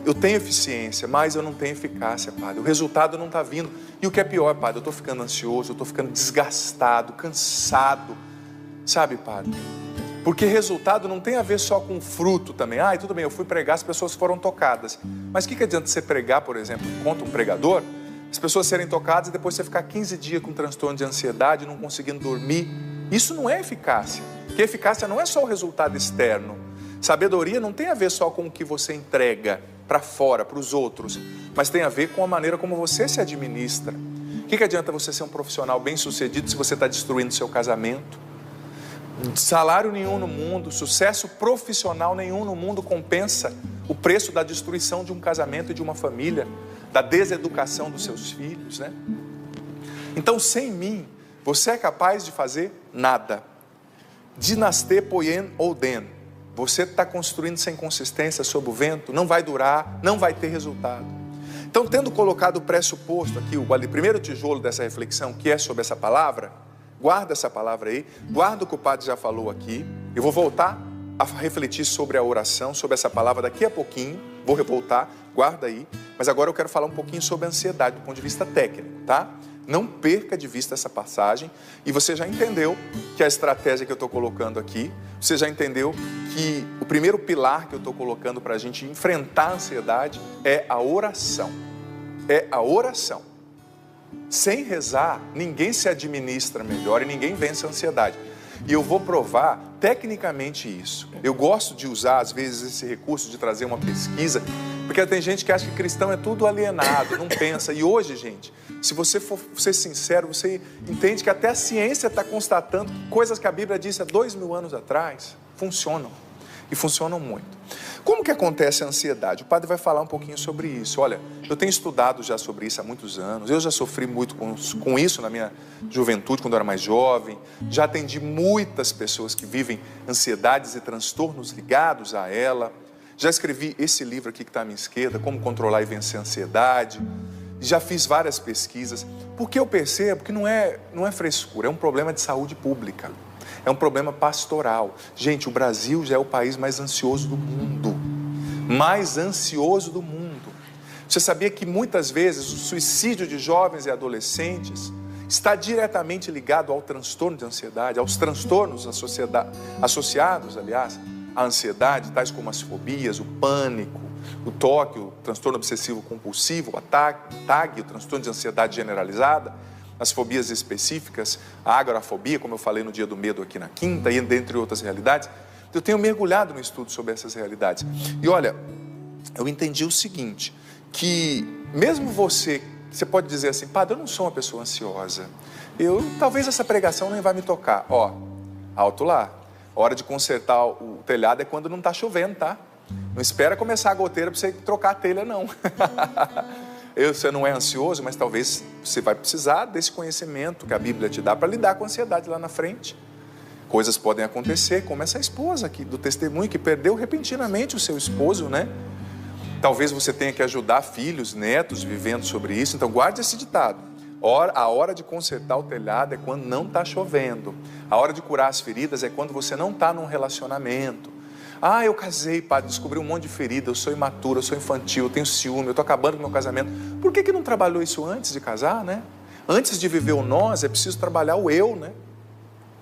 Eu tenho eficiência, mas eu não tenho eficácia, padre. O resultado não está vindo. E o que é pior, padre, eu estou ficando ansioso, eu estou ficando desgastado, cansado. Sabe, padre? Porque resultado não tem a ver só com fruto também. Tudo bem, eu fui pregar, as pessoas foram tocadas. Mas o que adianta você pregar, por exemplo, contra um pregador, As pessoas serem tocadas e depois você ficar 15 dias com transtorno de ansiedade, não conseguindo dormir. Isso não é eficácia. Porque eficácia não é só o resultado externo. Sabedoria não tem a ver só com o que você entrega para fora, para os outros, mas tem a ver com a maneira como você se administra. O que adianta você ser um profissional bem-sucedido se você está destruindo seu casamento? Salário nenhum no mundo, sucesso profissional nenhum no mundo compensa o preço da destruição de um casamento e de uma família, da deseducação dos seus filhos, né? Então, sem mim, você é capaz de fazer nada. Dinasté poyen oden. Você está construindo sem consistência sob o vento, não vai durar, não vai ter resultado. Então, tendo colocado o pressuposto aqui, o primeiro tijolo dessa reflexão, que é sobre essa palavra, guarda essa palavra aí, guarda o que o padre já falou aqui. Eu vou voltar a refletir sobre a oração, sobre essa palavra daqui a pouquinho, vou voltar, guarda aí. Mas agora eu quero falar um pouquinho sobre a ansiedade do ponto de vista técnico, tá? Não perca de vista essa passagem. E você já entendeu que a estratégia que eu estou colocando aqui, você já entendeu que o primeiro pilar que eu estou colocando para a gente enfrentar a ansiedade é a oração. É a oração. Sem rezar, ninguém se administra melhor e ninguém vence a ansiedade. E eu vou provar tecnicamente isso. Eu gosto de usar, às vezes, esse recurso de trazer uma pesquisa, porque tem gente que acha que cristão é tudo alienado, não pensa. E hoje, gente, se você for ser sincero, você entende que até a ciência está constatando que coisas que a Bíblia disse há 2000 anos atrás funcionam. E funcionam muito. Como que acontece a ansiedade? O padre vai falar um pouquinho sobre isso. Olha, eu tenho estudado já sobre isso há muitos anos. Eu já sofri muito com isso na minha juventude, quando eu era mais jovem. Já atendi muitas pessoas que vivem ansiedades e transtornos ligados a ela. Já escrevi esse livro aqui que está à minha esquerda, Como Controlar e Vencer a Ansiedade. Já fiz várias pesquisas. Porque eu percebo que não é frescura, é um problema de saúde pública. É um problema pastoral. Gente, o Brasil já é o país mais ansioso do mundo. Mais ansioso do mundo. Você sabia que muitas vezes o suicídio de jovens e adolescentes está diretamente ligado ao transtorno de ansiedade, aos transtornos associados, aliás, à ansiedade, tais como as fobias, o pânico, o TOC, o transtorno obsessivo compulsivo, o TAG, o transtorno de ansiedade generalizada, as fobias específicas, a agorafobia, como eu falei no Dia do Medo aqui na quinta, e dentre outras realidades. Eu tenho mergulhado no estudo sobre essas realidades. E olha, eu entendi o seguinte, que mesmo você pode dizer assim, padre, eu não sou uma pessoa ansiosa, talvez essa pregação nem vai me tocar. Alto lá, hora de consertar o telhado é quando não está chovendo, tá? Não espera começar a goteira para você trocar a telha, não. Você não é ansioso, mas talvez você vai precisar desse conhecimento que a Bíblia te dá para lidar com a ansiedade lá na frente. Coisas podem acontecer, como essa esposa aqui do testemunho que perdeu repentinamente o seu esposo, né? Talvez você tenha que ajudar filhos, netos vivendo sobre isso. Então guarde esse ditado. A hora de consertar o telhado é quando não está chovendo. A hora de curar as feridas é quando você não está num relacionamento. Eu casei, padre, descobri um monte de ferida, eu sou imaturo, eu sou infantil, eu tenho ciúme, eu estou acabando com o meu casamento. Por que não trabalhou isso antes de casar, né? Antes de viver o nós, é preciso trabalhar o eu, né?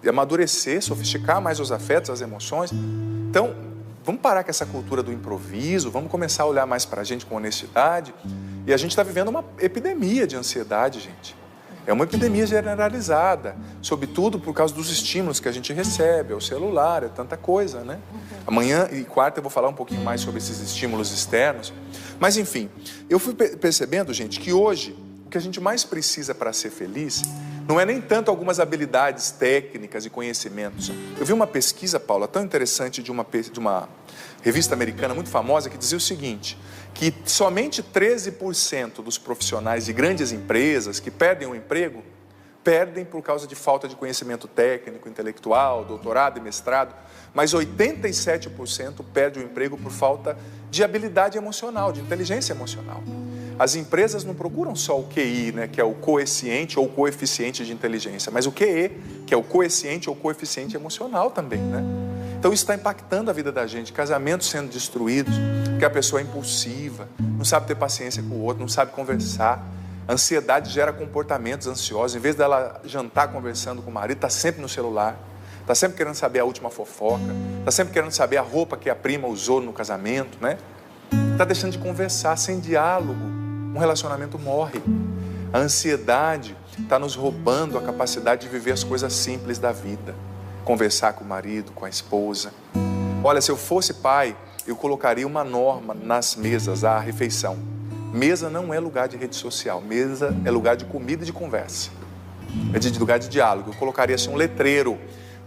E amadurecer, sofisticar mais os afetos, as emoções. Então, vamos parar com essa cultura do improviso, vamos começar a olhar mais para a gente com honestidade. E a gente está vivendo uma epidemia de ansiedade, gente. É uma epidemia generalizada, sobretudo por causa dos estímulos que a gente recebe, é o celular, é tanta coisa, né? Amanhã e quarta eu vou falar um pouquinho mais sobre esses estímulos externos. Mas enfim, eu fui percebendo, gente, que hoje o que a gente mais precisa para ser feliz não é nem tanto algumas habilidades técnicas e conhecimentos. Eu vi uma pesquisa, Paula, tão interessante de uma revista americana muito famosa que dizia o seguinte, que somente 13% dos profissionais de grandes empresas que perdem o emprego, perdem por causa de falta de conhecimento técnico, intelectual, doutorado e mestrado, mas 87% perdem o emprego por falta de habilidade emocional, de inteligência emocional. As empresas não procuram só o QI, né, que é o quociente ou coeficiente de inteligência, mas o QE, que é o quociente ou coeficiente emocional também, né? Então isso está impactando a vida da gente, casamentos sendo destruídos, porque a pessoa é impulsiva, não sabe ter paciência com o outro, não sabe conversar. A ansiedade gera comportamentos ansiosos, em vez dela jantar conversando com o marido, está sempre no celular, está sempre querendo saber a última fofoca, está sempre querendo saber a roupa que a prima usou no casamento, né? Está deixando de conversar, sem diálogo, um relacionamento morre. A ansiedade está nos roubando a capacidade de viver as coisas simples da vida. Conversar com o marido, com a esposa. Olha, se eu fosse pai, eu colocaria uma norma nas mesas, a refeição. Mesa não é lugar de rede social, mesa é lugar de comida e de conversa. É de lugar de diálogo. Eu colocaria assim um letreiro,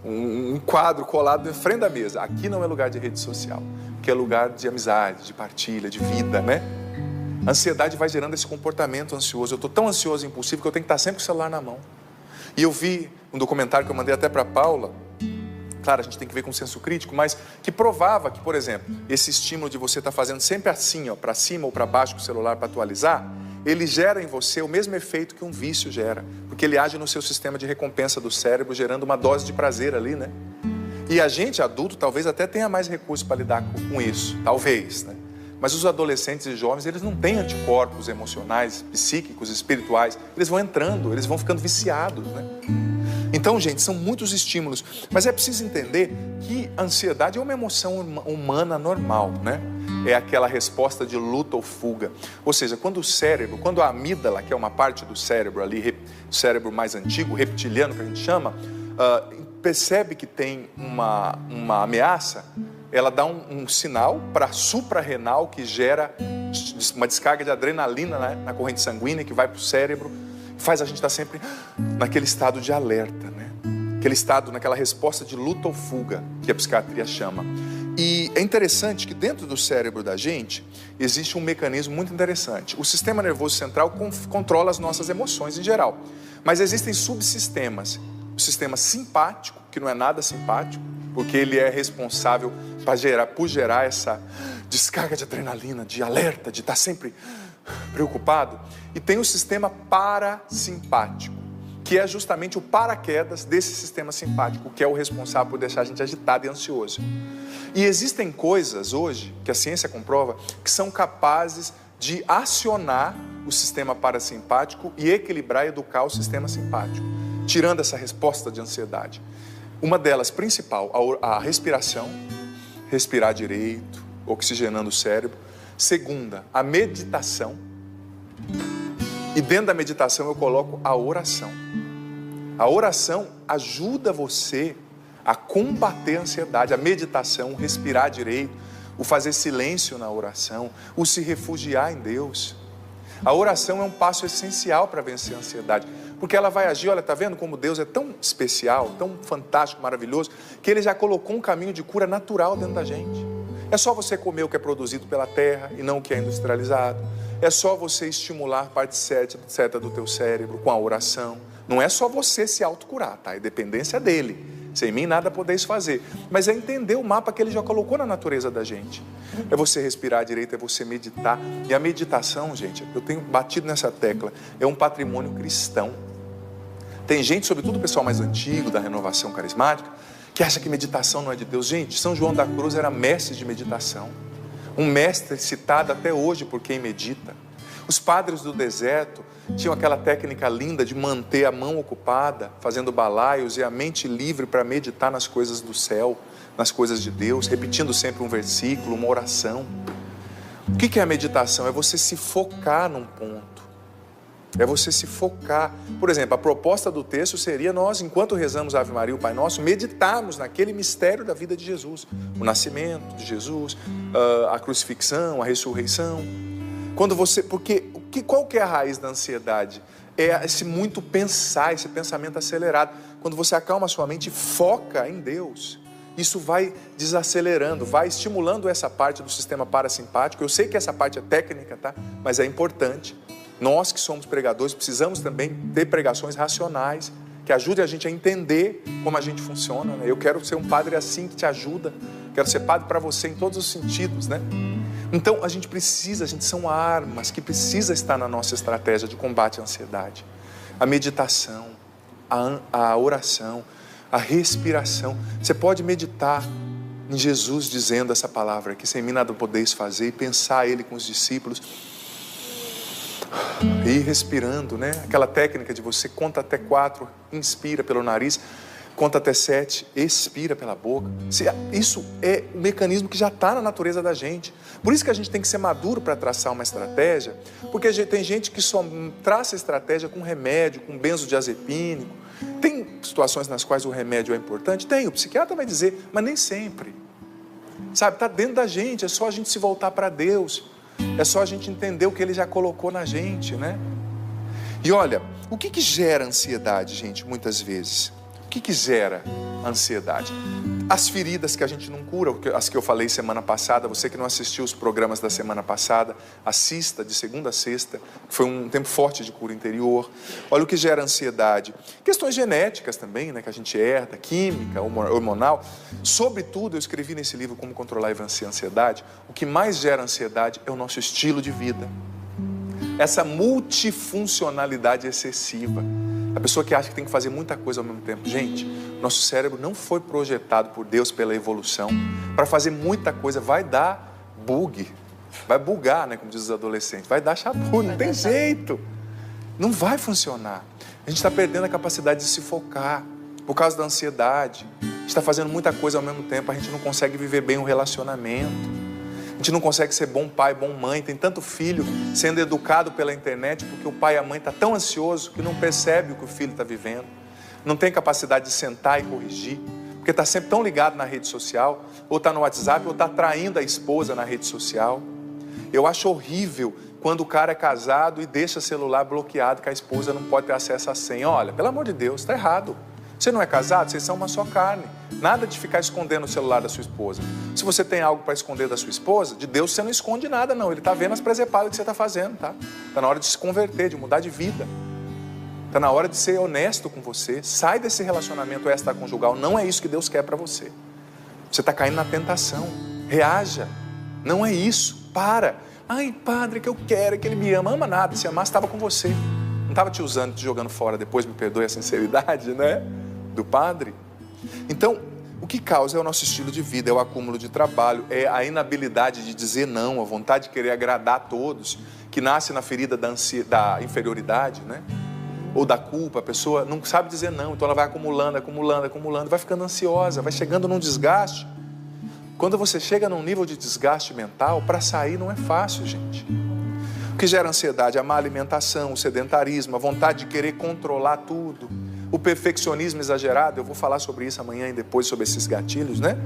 um quadro colado em frente da mesa. Aqui não é lugar de rede social, que é lugar de amizade, de partilha, de vida, né? A ansiedade vai gerando esse comportamento ansioso. Eu estou tão ansioso e impulsivo que eu tenho que estar sempre com o celular na mão. E eu vi um documentário que eu mandei até para a Paula, claro, a gente tem que ver com senso crítico, mas que provava que, por exemplo, esse estímulo de você estar fazendo sempre assim, para cima ou para baixo com o celular para atualizar, ele gera em você o mesmo efeito que um vício gera, porque ele age no seu sistema de recompensa do cérebro, gerando uma dose de prazer ali, né? E a gente, adulto, talvez até tenha mais recursos para lidar com isso, talvez, né? Mas os adolescentes e jovens, eles não têm anticorpos emocionais, psíquicos, espirituais. Eles vão entrando, eles vão ficando viciados, né? Então, gente, são muitos estímulos. Mas é preciso entender que a ansiedade é uma emoção humana normal, né? É aquela resposta de luta ou fuga. Ou seja, quando o cérebro, quando a amígdala, que é uma parte do cérebro ali, o cérebro mais antigo, reptiliano que a gente chama, percebe que tem uma ameaça, ela dá um sinal para a suprarrenal que gera uma descarga de adrenalina, né, na corrente sanguínea que vai para o cérebro, faz a gente estar sempre naquele estado de alerta, né? Aquele estado, naquela resposta de luta ou fuga, que a psiquiatria chama. E é interessante que dentro do cérebro da gente existe um mecanismo muito interessante. O sistema nervoso central controla as nossas emoções em geral, mas existem subsistemas. O sistema simpático, que não é nada simpático, porque ele é responsável por gerar essa descarga de adrenalina, de alerta, de estar sempre preocupado. E tem o sistema parasimpático, que é justamente o paraquedas desse sistema simpático, que é o responsável por deixar a gente agitado e ansioso. E existem coisas hoje, que a ciência comprova, que são capazes de acionar o sistema parasimpático e equilibrar e educar o sistema simpático, tirando essa resposta de ansiedade. Uma delas, principal, a respiração, respirar direito, oxigenando o cérebro. Segunda, a meditação. E dentro da meditação eu coloco a oração. A oração ajuda você a combater a ansiedade. A meditação, o respirar direito, o fazer silêncio na oração, o se refugiar em Deus. A oração é um passo essencial para vencer a ansiedade, porque ela vai agir, olha, tá vendo como Deus é tão especial, tão fantástico, maravilhoso, que Ele já colocou um caminho de cura natural dentro da gente. É só você comer o que é produzido pela terra e não o que é industrializado. É só você estimular a parte certa do teu cérebro com a oração. Não é só você se autocurar, tá? É dependência dele. Sem mim nada podeis fazer. Mas é entender o mapa que ele já colocou na natureza da gente. É você respirar direito, é você meditar. E a meditação, gente, eu tenho batido nessa tecla, é um patrimônio cristão. Tem gente, sobretudo o pessoal mais antigo, da renovação carismática, que acha que meditação não é de Deus. Gente, São João da Cruz era mestre de meditação. Um mestre citado até hoje por quem medita. Os padres do deserto tinham aquela técnica linda de manter a mão ocupada, fazendo balaios e a mente livre para meditar nas coisas do céu, nas coisas de Deus, repetindo sempre um versículo, uma oração. O que é a meditação? É você se focar num ponto. É você se focar. Por exemplo, a proposta do texto seria nós, enquanto rezamos a Ave Maria e o Pai Nosso, meditarmos naquele mistério da vida de Jesus. O nascimento de Jesus, a crucifixão, a ressurreição. Qual que é a raiz da ansiedade? É esse muito pensar, esse pensamento acelerado. Quando você acalma a sua mente e foca em Deus, isso vai desacelerando, vai estimulando essa parte do sistema parasimpático. Eu sei que essa parte é técnica, tá? Mas é importante. Nós que somos pregadores precisamos também ter pregações racionais, que ajudem a gente a entender como a gente funciona, né? Eu quero ser um padre assim que te ajuda. Quero ser padre para você em todos os sentidos, né? Então, a gente são armas que precisam estar na nossa estratégia de combate à ansiedade. A meditação, a oração, a respiração. Você pode meditar em Jesus dizendo essa palavra aqui, sem mim nada podeis fazer, e pensar Ele com os discípulos. E ir respirando, né? Aquela técnica de você conta até 4, inspira pelo nariz. conta até 7, expira pela boca. Isso é um mecanismo que já está na natureza da gente. Por isso que a gente tem que ser maduro para traçar uma estratégia, porque tem gente que só traça estratégia com remédio, com benzodiazepínico. Tem situações nas quais o remédio é importante? Tem, o psiquiatra vai dizer, mas nem sempre. Sabe, está dentro da gente, é só a gente se voltar para Deus. É só a gente entender o que Ele já colocou na gente, né? E olha, o que gera ansiedade, gente, muitas vezes? O que gera ansiedade? As feridas que a gente não cura, as que eu falei semana passada. Você que não assistiu os programas da semana passada, assista de segunda a sexta. Foi um tempo forte de cura interior. Olha o que gera ansiedade. Questões genéticas também, né, que a gente herda, química, hormonal. Sobretudo, eu escrevi nesse livro Como Controlar e Vencer a Ansiedade. O que mais gera ansiedade é o nosso estilo de vida. Essa multifuncionalidade excessiva. A pessoa que acha que tem que fazer muita coisa ao mesmo tempo. Gente, nosso cérebro não foi projetado por Deus pela evolução para fazer muita coisa. Vai dar bug, vai bugar, né, como diz os adolescentes. Vai dar chabu, não tem jeito. Não vai funcionar. A gente está perdendo a capacidade de se focar por causa da ansiedade. A gente está fazendo muita coisa ao mesmo tempo. A gente não consegue viver bem o relacionamento. A gente não consegue ser bom pai, bom mãe. Tem tanto filho sendo educado pela internet porque o pai e a mãe estão tão ansiosos que não percebe o que o filho está vivendo. Não tem capacidade de sentar e corrigir, porque está sempre tão ligado na rede social, ou está no WhatsApp, ou está traindo a esposa na rede social. Eu acho horrível quando o cara é casado e deixa o celular bloqueado, que a esposa não pode ter acesso à senha. Olha, pelo amor de Deus, está errado. Você não é casado, vocês são uma só carne. Nada de ficar escondendo o celular da sua esposa. Se você tem algo para esconder da sua esposa, de Deus você não esconde nada, não. Ele está vendo as presepadas que você está fazendo, tá? Está na hora de se converter, de mudar de vida. Está na hora de ser honesto com você. Sai desse relacionamento extraconjugal. Não é isso que Deus quer para você. Você está caindo na tentação. Reaja. Não é isso. Para. Ai, padre, que eu quero, é que ele me ama. Ama nada. Se amasse, estava com você. Não estava te usando, te jogando fora. Depois me perdoe a sinceridade, né? Do padre. Então, o que causa é o nosso estilo de vida, é o acúmulo de trabalho, é a inabilidade de dizer não, a vontade de querer agradar a todos, que nasce na ferida da inferioridade, né? Ou da culpa. A pessoa não sabe dizer não, então ela vai acumulando, vai ficando ansiosa, vai chegando num desgaste. Quando você chega num nível de desgaste mental, para sair não é fácil, gente. O que gera ansiedade? A má alimentação, o sedentarismo, a vontade de querer controlar tudo. O perfeccionismo exagerado, eu vou falar sobre isso amanhã e depois, sobre esses gatilhos, né?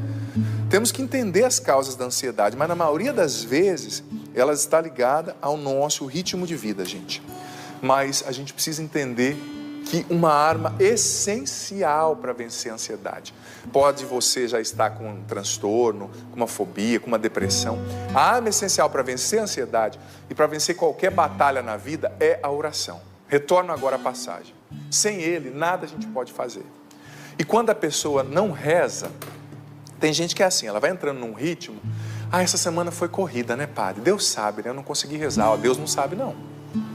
Temos que entender as causas da ansiedade, mas na maioria das vezes, ela está ligada ao nosso ritmo de vida, gente. Mas a gente precisa entender que uma arma essencial para vencer a ansiedade. Pode você já estar com um transtorno, com uma fobia, com uma depressão. A arma essencial para vencer a ansiedade e para vencer qualquer batalha na vida é a oração. Retorno agora à passagem. Sem ele, nada a gente pode fazer. E quando a pessoa não reza, tem gente que é assim, ela vai entrando num ritmo. Ah, essa semana foi corrida, né, padre? Deus sabe, né? Eu não consegui rezar. Deus não sabe, não.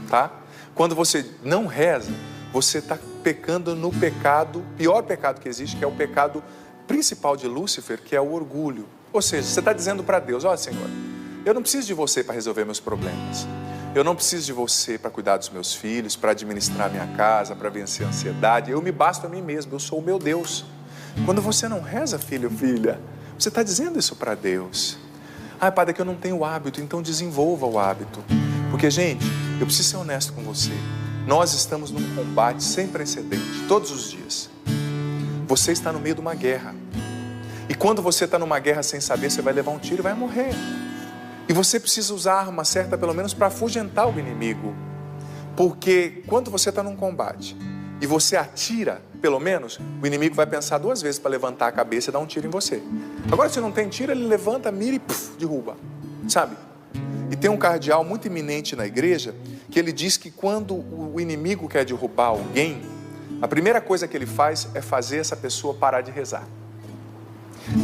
Tá? Quando você não reza, você está pecando no pecado, pior pecado que existe, que é o pecado principal de Lúcifer, que é o orgulho. Ou seja, você está dizendo para Deus, ó, Senhor, eu não preciso de você para resolver meus problemas. Eu não preciso de você para cuidar dos meus filhos, para administrar minha casa, para vencer a ansiedade. Eu me basto a mim mesmo, eu sou o meu Deus. Quando você não reza, filho, filha, você está dizendo isso para Deus. Ah, padre, é que eu não tenho o hábito, então desenvolva o hábito. Porque, gente, eu preciso ser honesto com você. Nós estamos num combate sem precedente, todos os dias. Você está no meio de uma guerra. E quando você está numa guerra sem saber, você vai levar um tiro e vai morrer. E você precisa usar a arma certa, pelo menos, para afugentar o inimigo. Porque quando você está num combate e você atira, pelo menos, o inimigo vai pensar 2 vezes para levantar a cabeça e dar um tiro em você. Agora, se não tem tiro, ele levanta, mira e derruba. Sabe? E tem um cardeal muito eminente na igreja que ele diz que quando o inimigo quer derrubar alguém, a primeira coisa que ele faz é fazer essa pessoa parar de rezar.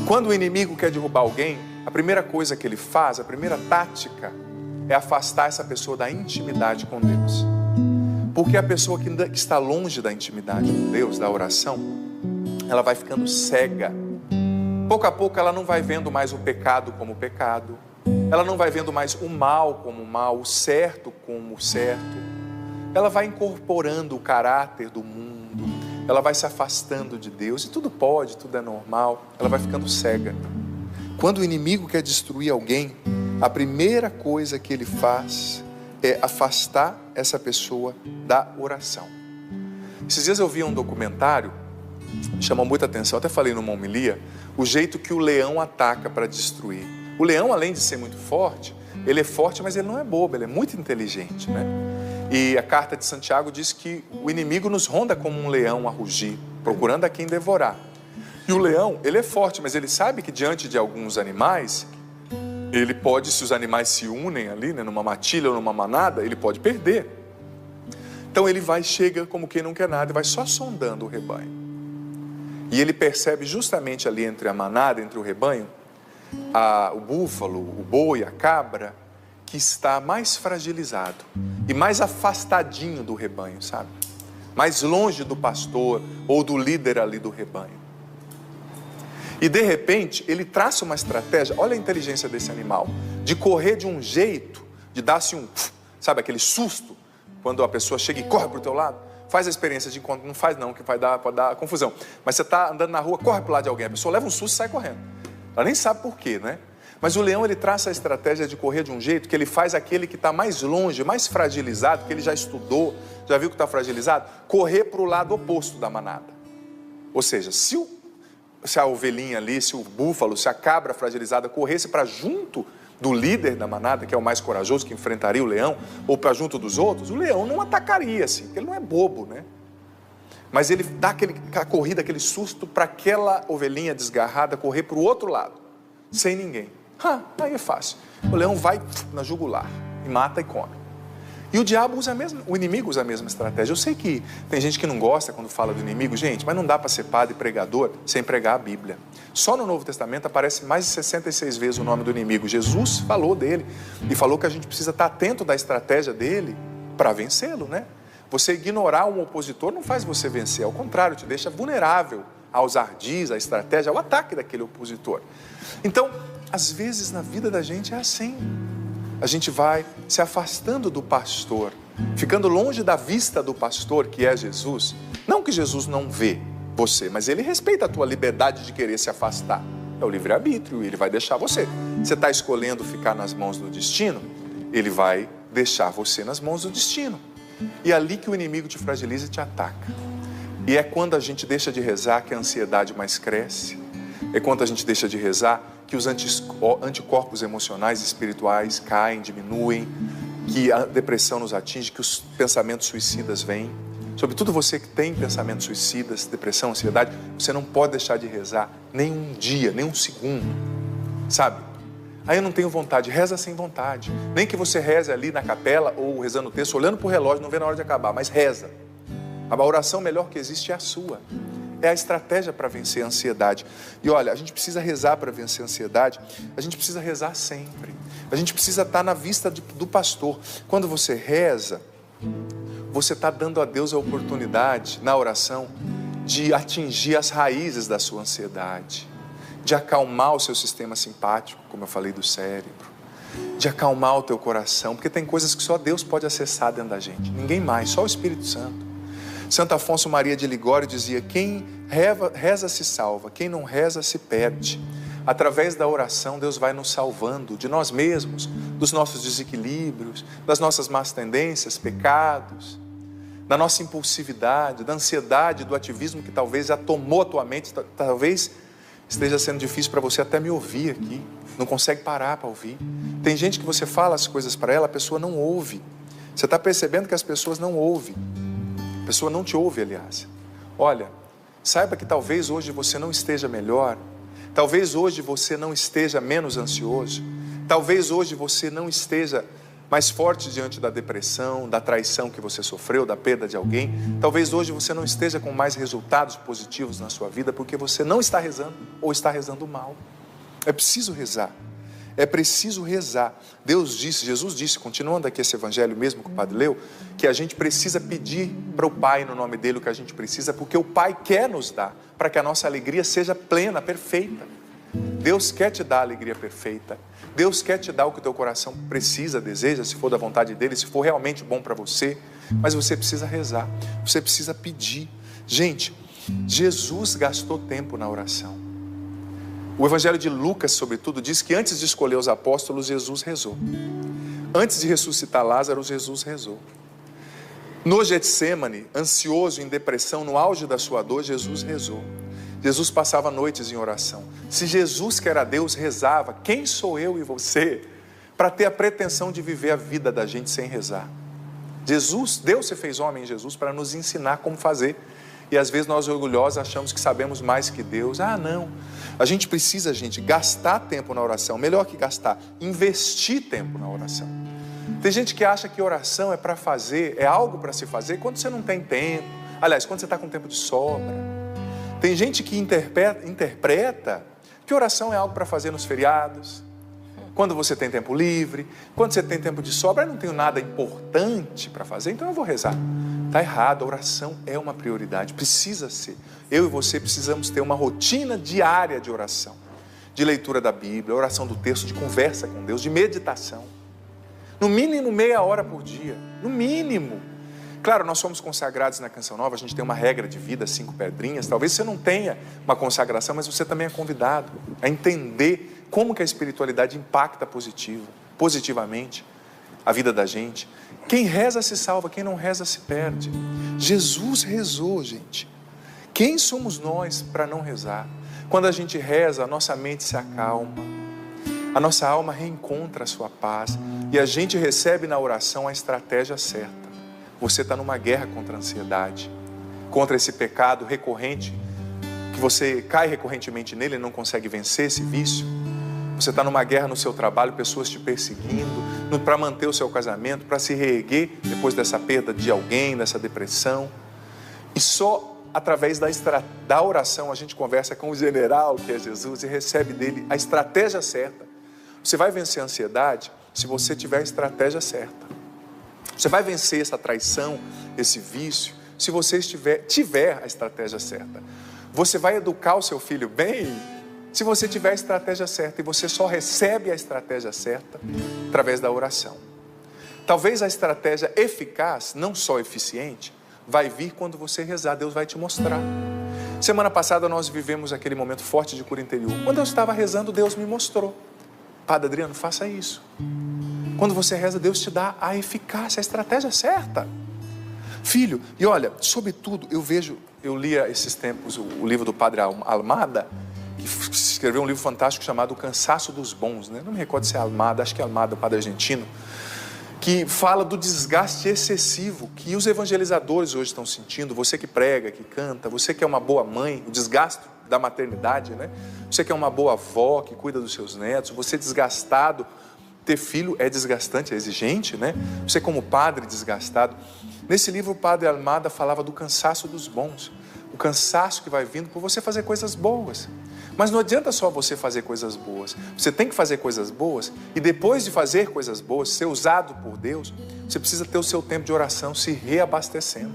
Quando o inimigo quer derrubar alguém, a primeira coisa que ele faz, a primeira tática, é afastar essa pessoa da intimidade com Deus. Porque a pessoa que está longe da intimidade com Deus, da oração, ela vai ficando cega. Pouco a pouco ela não vai vendo mais o pecado como pecado, ela não vai vendo mais o mal como mal, o certo como certo. Ela vai incorporando o caráter do mundo, ela vai se afastando de Deus, e tudo pode, tudo é normal, ela vai ficando cega. Quando o inimigo quer destruir alguém, a primeira coisa que ele faz é afastar essa pessoa da oração. Esses dias eu vi um documentário, me chamou muita atenção, até falei numa homilia, o jeito que o leão ataca para destruir. O leão, além de ser muito forte, ele é forte, mas ele não é bobo, ele é muito inteligente, né? E a carta de Santiago diz que o inimigo nos ronda como um leão a rugir, procurando a quem devorar. E o leão, ele é forte, mas ele sabe que diante de alguns animais, ele pode, se os animais se unem ali, né, numa matilha ou numa manada, ele pode perder. Então ele chega como quem não quer nada e vai só sondando o rebanho. E ele percebe justamente ali entre a manada, entre o rebanho, o búfalo, o boi, a cabra, que está mais fragilizado e mais afastadinho do rebanho, sabe? Mais longe do pastor ou do líder ali do rebanho. E de repente, ele traça uma estratégia, olha a inteligência desse animal, de correr de um jeito, de dar-se sabe, aquele susto, quando a pessoa chega e corre para o teu lado. Faz a experiência de encontro, não faz não, que pode dar confusão. Mas você está andando na rua, corre para o lado de alguém, a pessoa leva um susto e sai correndo. Ela nem sabe por quê, né? Mas o leão, ele traça a estratégia de correr de um jeito que ele faz aquele que está mais longe, mais fragilizado, que ele já estudou, já viu que está fragilizado, correr para o lado oposto da manada. Ou seja, se a ovelhinha ali, se o búfalo, se a cabra fragilizada corresse para junto do líder da manada, que é o mais corajoso, que enfrentaria o leão, ou para junto dos outros, o leão não atacaria assim, porque ele não é bobo, né? Mas ele dá aquela corrida, aquele susto para aquela ovelhinha desgarrada correr para o outro lado, sem ninguém. Aí é fácil. O leão vai na jugular e mata e come. E o diabo usa o inimigo usa a mesma estratégia. Eu sei que tem gente que não gosta quando fala do inimigo, gente, mas não dá para ser padre e pregador sem pregar a Bíblia. Só no Novo Testamento aparece mais de 66 vezes o nome do inimigo. Jesus falou dele e falou que a gente precisa estar atento da estratégia dele para vencê-lo, né? Você ignorar um opositor não faz você vencer, ao contrário, te deixa vulnerável aos ardis, à estratégia, ao ataque daquele opositor. Então, às vezes na vida da gente é assim. A gente vai se afastando do pastor, ficando longe da vista do pastor, que é Jesus. Não que Jesus não vê você, mas ele respeita a tua liberdade de querer se afastar. É o livre-arbítrio, ele vai deixar você. Você está escolhendo ficar nas mãos do destino, ele vai deixar você nas mãos do destino. E é ali que o inimigo te fragiliza e te ataca. E é quando a gente deixa de rezar que a ansiedade mais cresce. É quando a gente deixa de rezar que os anticorpos emocionais e espirituais caem, diminuem, que a depressão nos atinge, que os pensamentos suicidas vêm. Sobretudo você que tem pensamentos suicidas, depressão, ansiedade, você não pode deixar de rezar nem um dia, nem um segundo, sabe? Aí eu não tenho vontade, reza sem vontade. Nem que você reze ali na capela ou rezando o texto, olhando para o relógio, não vê na hora de acabar, mas reza. A oração melhor que existe é a sua. É a estratégia para vencer a ansiedade. E olha, a gente precisa rezar para vencer a ansiedade, a gente precisa rezar sempre. A gente precisa estar na vista do pastor. Quando você reza, você está dando a Deus a oportunidade, na oração, de atingir as raízes da sua ansiedade, de acalmar o seu sistema simpático, como eu falei do cérebro, de acalmar o teu coração, porque tem coisas que só Deus pode acessar dentro da gente, ninguém mais, só o Espírito Santo. Santo Afonso Maria de Ligório dizia: quem reza se salva, quem não reza se perde. Através da oração, Deus vai nos salvando de nós mesmos, dos nossos desequilíbrios, das nossas más tendências, pecados, da nossa impulsividade, da ansiedade, do ativismo que talvez já tomou a tua mente. Talvez esteja sendo difícil para você até me ouvir aqui, não consegue parar para ouvir. Tem gente que você fala as coisas para ela, a pessoa não ouve. Você está percebendo que as pessoas não ouvem. A pessoa não te ouve, aliás. Olha, saiba que talvez hoje você não esteja melhor, talvez hoje você não esteja menos ansioso, talvez hoje você não esteja mais forte diante da depressão, da traição que você sofreu, da perda de alguém. Talvez hoje você não esteja com mais resultados positivos na sua vida porque você não está rezando ou está rezando mal. É preciso rezar. É preciso rezar. Deus disse, Jesus disse, continuando aqui esse evangelho mesmo que o padre leu, que a gente precisa pedir para o Pai no nome dele o que a gente precisa, porque o Pai quer nos dar, para que a nossa alegria seja plena, perfeita. Deus quer te dar a alegria perfeita. Deus quer te dar o que o teu coração precisa, deseja, se for da vontade dele, se for realmente bom para você. Mas você precisa rezar, você precisa pedir. Gente, Jesus gastou tempo na oração. O Evangelho de Lucas, sobretudo, diz que antes de escolher os apóstolos, Jesus rezou. Antes de ressuscitar Lázaro, Jesus rezou. No Getsêmani, ansioso, em depressão, no auge da sua dor, Jesus rezou. Jesus passava noites em oração. Se Jesus, que era Deus, rezava, quem sou eu e você para ter a pretensão de viver a vida da gente sem rezar? Jesus, Deus se fez homem em Jesus para nos ensinar como fazer. E às vezes nós orgulhosos achamos que sabemos mais que Deus. Ah, não. A gente precisa, gastar tempo na oração. Melhor que gastar, investir tempo na oração. Tem gente que acha que oração é para fazer, é algo para se fazer quando você não tem tempo. Aliás, quando você está com tempo de sobra. Tem gente que interpreta que oração é algo para fazer nos feriados, quando você tem tempo livre, quando você tem tempo de sobra. Eu não tenho nada importante para fazer, então eu vou rezar. Está errado, a oração é uma prioridade, precisa ser. Eu e você precisamos ter uma rotina diária de oração, de leitura da Bíblia, oração do texto, de conversa com Deus, de meditação. No mínimo meia hora por dia, no mínimo. Claro, nós somos consagrados na Canção Nova, a gente tem uma regra de vida, 5 pedrinhas. Talvez você não tenha uma consagração, mas você também é convidado a entender como que a espiritualidade impacta positivamente a vida da gente. Quem reza se salva, quem não reza se perde. Jesus rezou, gente. Quem somos nós para não rezar? Quando a gente reza, a nossa mente se acalma, a nossa alma reencontra a sua paz e a gente recebe na oração a estratégia certa. Você está numa guerra contra a ansiedade, contra esse pecado recorrente, que você cai recorrentemente nele e não consegue vencer esse vício. Você está numa guerra no seu trabalho, pessoas te perseguindo, para manter o seu casamento, para se reerguer depois dessa perda de alguém, dessa depressão. E só através da oração a gente conversa com o general, que é Jesus, e recebe dele a estratégia certa. Você vai vencer a ansiedade se você tiver a estratégia certa. Você vai vencer essa traição, esse vício, se você tiver a estratégia certa. Você vai educar o seu filho bem se você tiver a estratégia certa, e você só recebe a estratégia certa através da oração. Talvez a estratégia eficaz, não só eficiente, vai vir quando você rezar. Deus vai te mostrar. Semana passada nós vivemos aquele momento forte de cura interior. Quando eu estava rezando, Deus me mostrou. Padre Adriano, faça isso. Quando você reza, Deus te dá a eficácia, a estratégia certa. Filho, e olha, sobretudo, eu lia esses tempos o livro do Padre Almada, que escreveu um livro fantástico chamado O Cansaço dos Bons, né? Não me recordo se é Almada, acho que é Almada, o padre argentino, que fala do desgaste excessivo que os evangelizadores hoje estão sentindo. Você que prega, que canta, você que é uma boa mãe, o desgaste da maternidade, né? Você que é uma boa avó, que cuida dos seus netos, você desgastado. Ter filho é desgastante, é exigente, né? Você como padre desgastado. Nesse livro o Padre Almada falava do cansaço dos bons, o cansaço que vai vindo por você fazer coisas boas. Mas não adianta só você fazer coisas boas. Você tem que fazer coisas boas e depois de fazer coisas boas, ser usado por Deus, você precisa ter o seu tempo de oração se reabastecendo.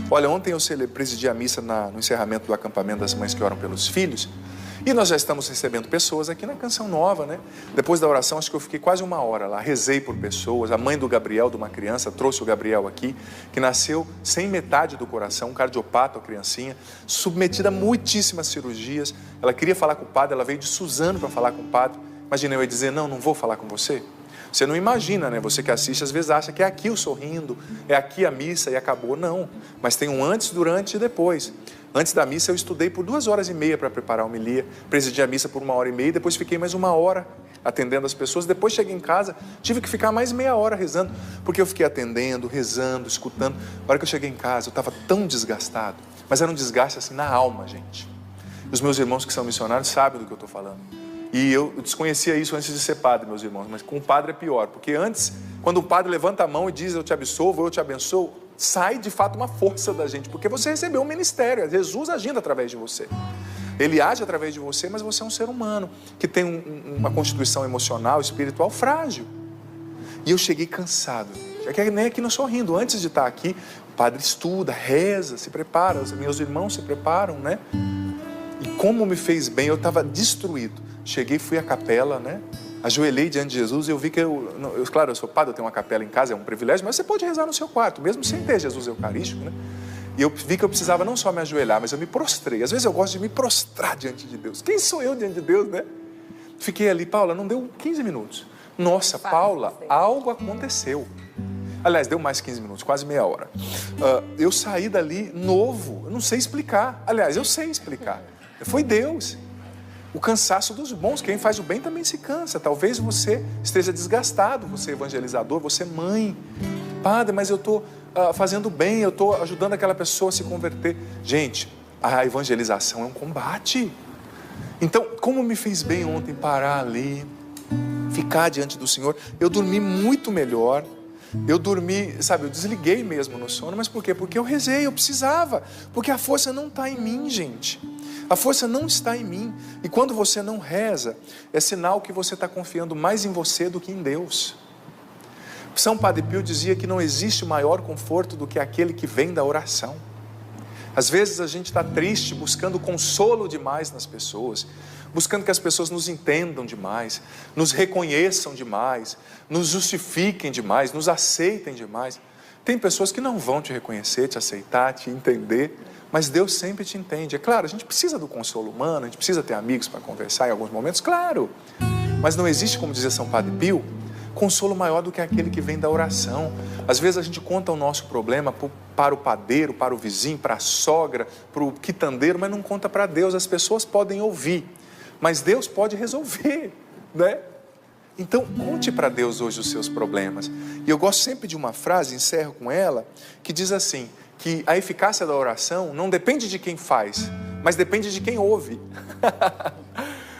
Olha, ontem eu presidi a missa no encerramento do acampamento das mães que oram pelos filhos. E nós já estamos recebendo pessoas aqui na Canção Nova, né? Depois da oração, acho que eu fiquei quase 1 hora lá, rezei por pessoas. A mãe do Gabriel, de uma criança, trouxe o Gabriel aqui, que nasceu sem metade do coração, um cardiopata, a criancinha, submetida a muitíssimas cirurgias. Ela queria falar com o padre, ela veio de Suzano para falar com o padre. Imagina eu ia dizer, não vou falar com você. Você não imagina, né? Você que assiste, às vezes acha que é aqui o sorrindo, é aqui a missa e acabou. Não, mas tem um antes, durante e depois. Antes da missa eu estudei por 2h30 para preparar a homilia, presidi a missa por 1h30, depois fiquei mais 1 hora atendendo as pessoas, depois cheguei em casa, tive que ficar mais meia hora rezando, porque eu fiquei atendendo, rezando, escutando. Na hora que eu cheguei em casa, eu estava tão desgastado, mas era um desgaste assim na alma, gente. Os meus irmãos que são missionários sabem do que eu estou falando. E eu desconhecia isso antes de ser padre, meus irmãos, mas com o padre é pior, porque antes, quando o padre levanta a mão e diz eu te absolvo, eu te abençoo, sai de fato uma força da gente, porque você recebeu um ministério, é Jesus agindo através de você. Ele age através de você, mas você é um ser humano, que tem uma constituição emocional, espiritual frágil. E eu cheguei cansado, nem aqui no Sorrindo, antes de estar aqui, o padre estuda, reza, se prepara, os meus irmãos se preparam, né? E como me fez bem, eu estava destruído. Cheguei, fui à capela, né? Ajoelhei diante de Jesus e eu vi que claro, eu sou padre, eu tenho uma capela em casa, é um privilégio, mas você pode rezar no seu quarto, mesmo sem ter Jesus Eucarístico, né? E eu vi que eu precisava não só me ajoelhar, mas eu me prostrei. Às vezes eu gosto de me prostrar diante de Deus. Quem sou eu diante de Deus, né? Fiquei ali, Paula, não deu 15 minutos. Nossa, Paula, algo aconteceu. Aliás, deu mais 15 minutos, quase meia hora. Eu saí dali novo, eu não sei explicar. Aliás, eu sei explicar. Foi Deus. O cansaço dos bons, quem faz o bem também se cansa. Talvez você esteja desgastado, você é evangelizador, você é mãe. Padre, mas eu estou fazendo bem, eu estou ajudando aquela pessoa a se converter. Gente, a evangelização é um combate. Então, como me fez bem ontem parar ali, ficar diante do Senhor, eu dormi muito melhor. Eu dormi, sabe, eu desliguei mesmo no sono, mas por quê? Porque eu rezei, eu precisava, porque a força não está em mim, gente, a força não está em mim, e quando você não reza, é sinal que você está confiando mais em você do que em Deus. São Padre Pio dizia que não existe maior conforto do que aquele que vem da oração. Às vezes a gente está triste, buscando consolo demais nas pessoas, buscando que as pessoas nos entendam demais, nos reconheçam demais, nos justifiquem demais, nos aceitem demais. Tem pessoas que não vão te reconhecer, te aceitar, te entender, mas Deus sempre te entende. É claro, a gente precisa do consolo humano, a gente precisa ter amigos para conversar em alguns momentos, claro. Mas não existe, como dizia São Padre Pio, consolo maior do que aquele que vem da oração. Às vezes a gente conta o nosso problema para o padeiro, para o vizinho, para a sogra, para o quitandeiro, mas não conta para Deus. As pessoas podem ouvir, mas Deus pode resolver, né? Então, conte para Deus hoje os seus problemas. E eu gosto sempre de uma frase, encerro com ela, que diz assim, que a eficácia da oração não depende de quem faz, mas depende de quem ouve.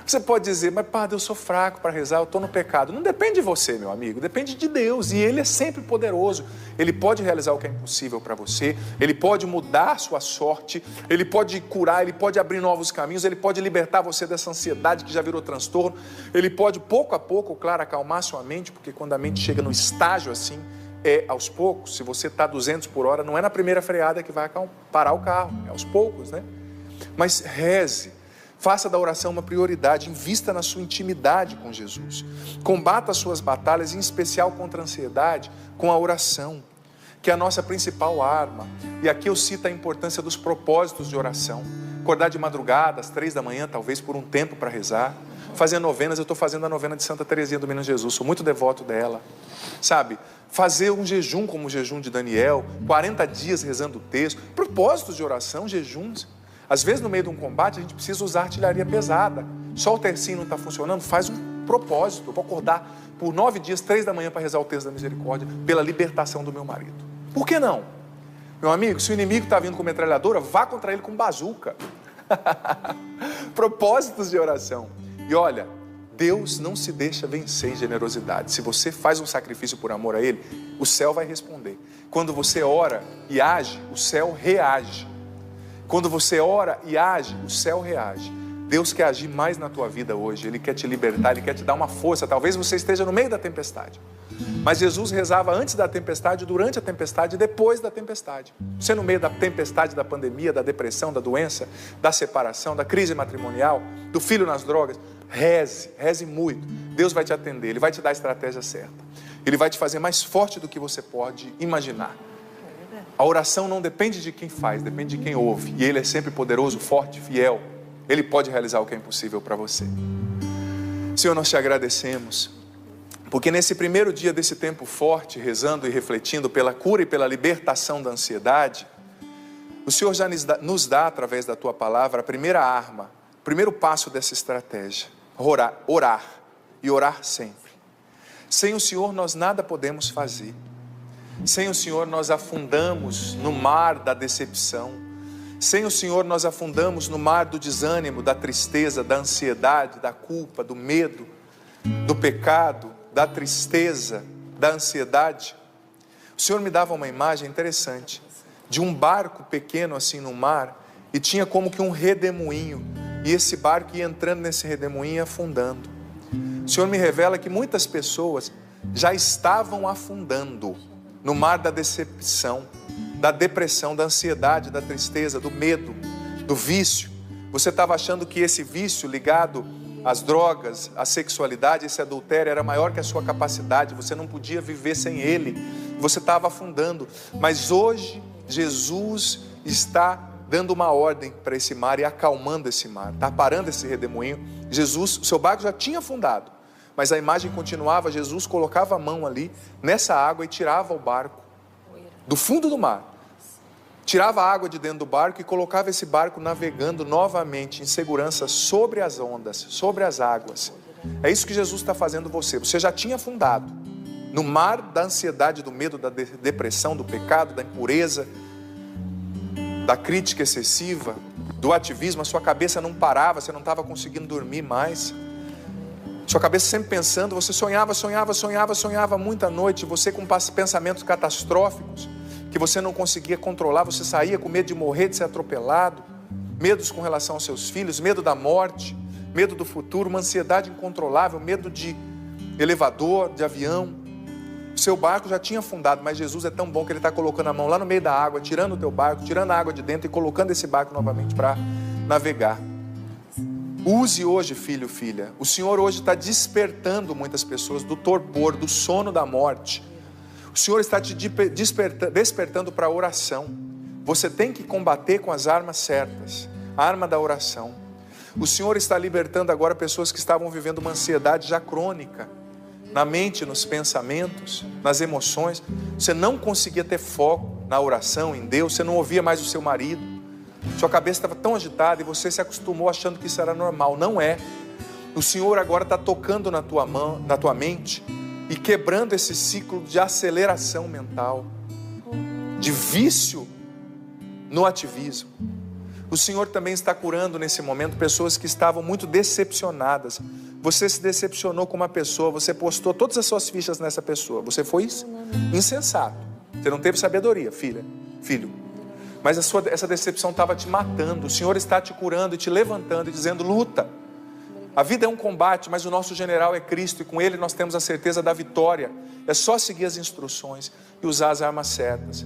Você pode dizer, mas padre, eu sou fraco para rezar, eu estou no pecado. Não depende de você, meu amigo, depende de Deus. E Ele é sempre poderoso. Ele pode realizar o que é impossível para você. Ele pode mudar a sua sorte. Ele pode curar, Ele pode abrir novos caminhos. Ele pode libertar você dessa ansiedade que já virou transtorno. Ele pode, pouco a pouco, claro, acalmar sua mente, porque quando a mente chega num estágio assim, é aos poucos. Se você está 200 por hora, não é na primeira freada que vai parar o carro. É aos poucos, né? Mas reze. Faça da oração uma prioridade, invista na sua intimidade com Jesus. Combata as suas batalhas, em especial contra a ansiedade, com a oração, que é a nossa principal arma. E aqui eu cito a importância dos propósitos de oração. Acordar de madrugada, às 3 da manhã, talvez por um tempo para rezar. Fazer novenas, eu estou fazendo a novena de Santa Teresinha do Menino Jesus, sou muito devoto dela. Sabe, fazer um jejum como o jejum de Daniel, 40 dias rezando o texto. Propósitos de oração, jejuns. Às vezes, no meio de um combate, a gente precisa usar artilharia pesada. Só o tercinho não está funcionando, faz um propósito. Eu vou acordar por 9 dias, 3 da manhã, para rezar o texto da misericórdia, pela libertação do meu marido. Por que não? Meu amigo, se o inimigo está vindo com metralhadora, vá contra ele com bazuca. Propósitos de oração. E olha, Deus não se deixa vencer em generosidade. Se você faz um sacrifício por amor a Ele, o céu vai responder. Quando você ora e age, o céu reage. Quando você ora e age, o céu reage. Deus quer agir mais na tua vida hoje. Ele quer te libertar, Ele quer te dar uma força. Talvez você esteja no meio da tempestade. Mas Jesus rezava antes da tempestade, durante a tempestade e depois da tempestade. Você no meio da tempestade, da pandemia, da depressão, da doença, da separação, da crise matrimonial, do filho nas drogas, reze muito. Deus vai te atender, Ele vai te dar a estratégia certa. Ele vai te fazer mais forte do que você pode imaginar. A oração não depende de quem faz, depende de quem ouve. E Ele é sempre poderoso, forte, fiel. Ele pode realizar o que é impossível para você. Senhor, nós te agradecemos, porque nesse primeiro dia desse tempo forte, rezando e refletindo pela cura e pela libertação da ansiedade, o Senhor já nos dá, através da Tua palavra, a primeira arma, o primeiro passo dessa estratégia. Orar e orar sempre. Sem o Senhor nós nada podemos fazer. Sem o Senhor nós afundamos no mar da decepção. Sem o Senhor nós afundamos no mar do desânimo, da tristeza, da ansiedade, da culpa, do medo, do pecado, da tristeza, da ansiedade. O Senhor me dava uma imagem interessante de um barco pequeno assim no mar e tinha como que um redemoinho, e esse barco ia entrando nesse redemoinho e afundando. O Senhor me revela que muitas pessoas já estavam afundando no mar da decepção, da depressão, da ansiedade, da tristeza, do medo, do vício. Você estava achando que esse vício ligado às drogas, à sexualidade, esse adultério era maior que a sua capacidade, você não podia viver sem ele, você estava afundando. Mas hoje Jesus está dando uma ordem para esse mar e acalmando esse mar, está parando esse redemoinho. Jesus, o seu barco já tinha afundado, mas a imagem continuava. Jesus colocava a mão ali nessa água e tirava o barco do fundo do mar, tirava a água de dentro do barco e colocava esse barco navegando novamente em segurança sobre as ondas, sobre as águas. É isso que Jesus está fazendo você já tinha afundado no mar da ansiedade, do medo, da depressão, do pecado, da impureza, da crítica excessiva, do ativismo. A sua cabeça não parava, você não estava conseguindo dormir mais, sua cabeça sempre pensando, você sonhava muita noite, você com pensamentos catastróficos, que você não conseguia controlar, você saía com medo de morrer, de ser atropelado, medos com relação aos seus filhos, medo da morte, medo do futuro, uma ansiedade incontrolável, medo de elevador, de avião. O seu barco já tinha afundado, mas Jesus é tão bom que Ele está colocando a mão lá no meio da água, tirando o teu barco, tirando a água de dentro e colocando esse barco novamente para navegar. Use hoje, filho, filha. O Senhor hoje está despertando muitas pessoas do torpor, do sono da morte. O Senhor está te despertando para a oração. Você tem que combater com as armas certas, a arma da oração. O Senhor está libertando agora pessoas que estavam vivendo uma ansiedade já crônica, na mente, nos pensamentos, nas emoções. Você não conseguia ter foco na oração, em Deus, você não ouvia mais o seu marido, sua cabeça estava tão agitada e você se acostumou achando que isso era normal. Não é. O Senhor agora está tocando na tua mão, na tua mente e quebrando esse ciclo de aceleração mental, de vício no ativismo. O Senhor também está curando nesse momento pessoas que estavam muito decepcionadas. Você se decepcionou com uma pessoa, você postou todas as suas fichas nessa pessoa. Você foi insensato. Você não teve sabedoria, filho. Mas essa decepção estava te matando. O Senhor está te curando e te levantando e dizendo: luta. A vida é um combate, mas o nosso general é Cristo e com Ele nós temos a certeza da vitória. É só seguir as instruções e usar as armas certas.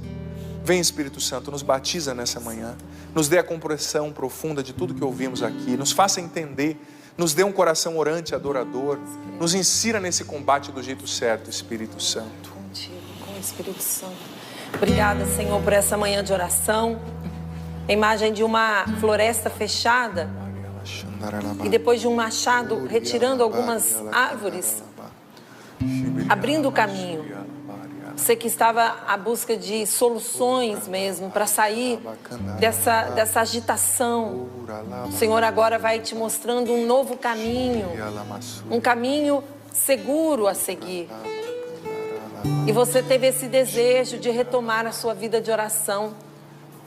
Vem, Espírito Santo, nos batiza nessa manhã, nos dê a compreensão profunda de tudo que ouvimos aqui, nos faça entender, nos dê um coração orante, adorador, nos insira nesse combate do jeito certo, Espírito Santo. Contigo, com o Espírito Santo. Obrigada, Senhor, por essa manhã de oração. A imagem de uma floresta fechada e depois de um machado retirando algumas árvores, abrindo o caminho. Você que estava à busca de soluções mesmo, para sair dessa agitação, o Senhor agora vai te mostrando um novo caminho, um caminho seguro a seguir. E você teve esse desejo de retomar a sua vida de oração.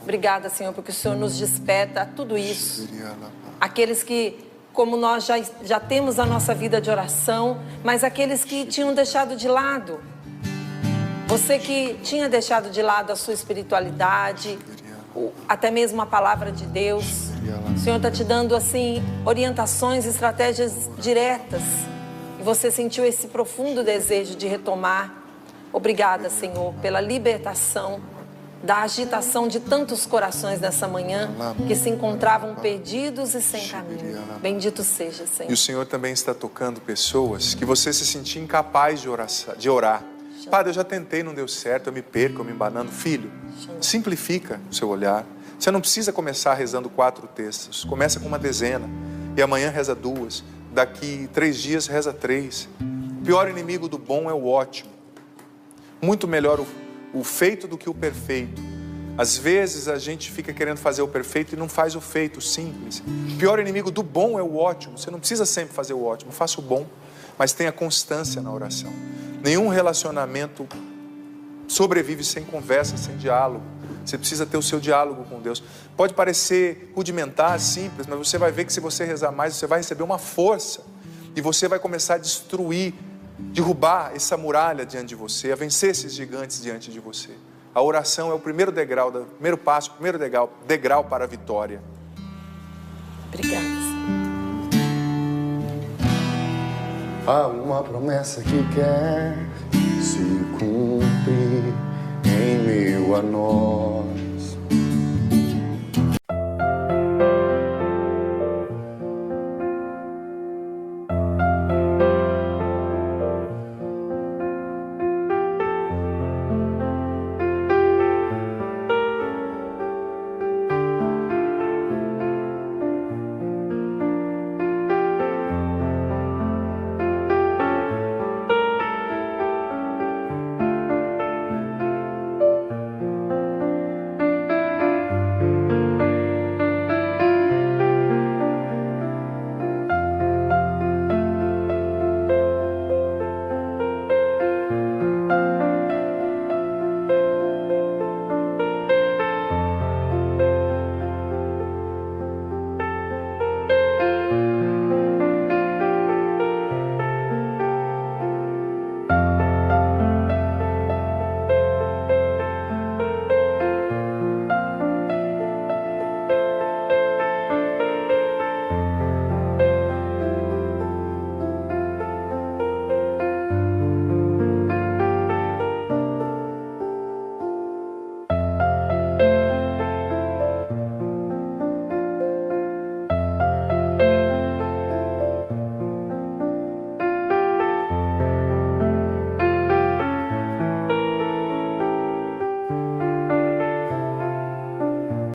Obrigada, Senhor, porque o Senhor nos desperta a tudo isso. Aqueles que, como nós já temos a nossa vida de oração, mas aqueles que tinham deixado de lado. Você que tinha deixado de lado a sua espiritualidade, até mesmo a palavra de Deus. O Senhor está te dando assim orientações, estratégias diretas. E você sentiu esse profundo desejo de retomar. Obrigada, Senhor, pela libertação da agitação de tantos corações nessa manhã que se encontravam perdidos e sem caminho. Bendito seja, Senhor. E o Senhor também está tocando pessoas que você se sentia incapaz de orar. Padre, eu já tentei, não deu certo, eu me perco, eu me embanando. Filho, simplifica o seu olhar. Você não precisa começar rezando 4 textos. Começa com uma dezena e amanhã reza 2. Daqui 3 dias reza 3. O pior inimigo do bom é o ótimo. Muito melhor o feito do que o perfeito. Às vezes a gente fica querendo fazer o perfeito e não faz o feito, simples. O pior inimigo do bom é o ótimo. Você não precisa sempre fazer o ótimo, faça o bom, mas tenha constância na oração. Nenhum relacionamento sobrevive sem conversa, sem diálogo. Você precisa ter o seu diálogo com Deus. Pode parecer rudimentar, simples, mas você vai ver que se você rezar mais, você vai receber uma força. E você vai começar a destruir, derrubar essa muralha diante de você, a vencer esses gigantes diante de você. A oração é o primeiro degrau, o primeiro passo, o primeiro degrau para a vitória. Obrigada. Há uma promessa que quer se cumprir em meio a nós.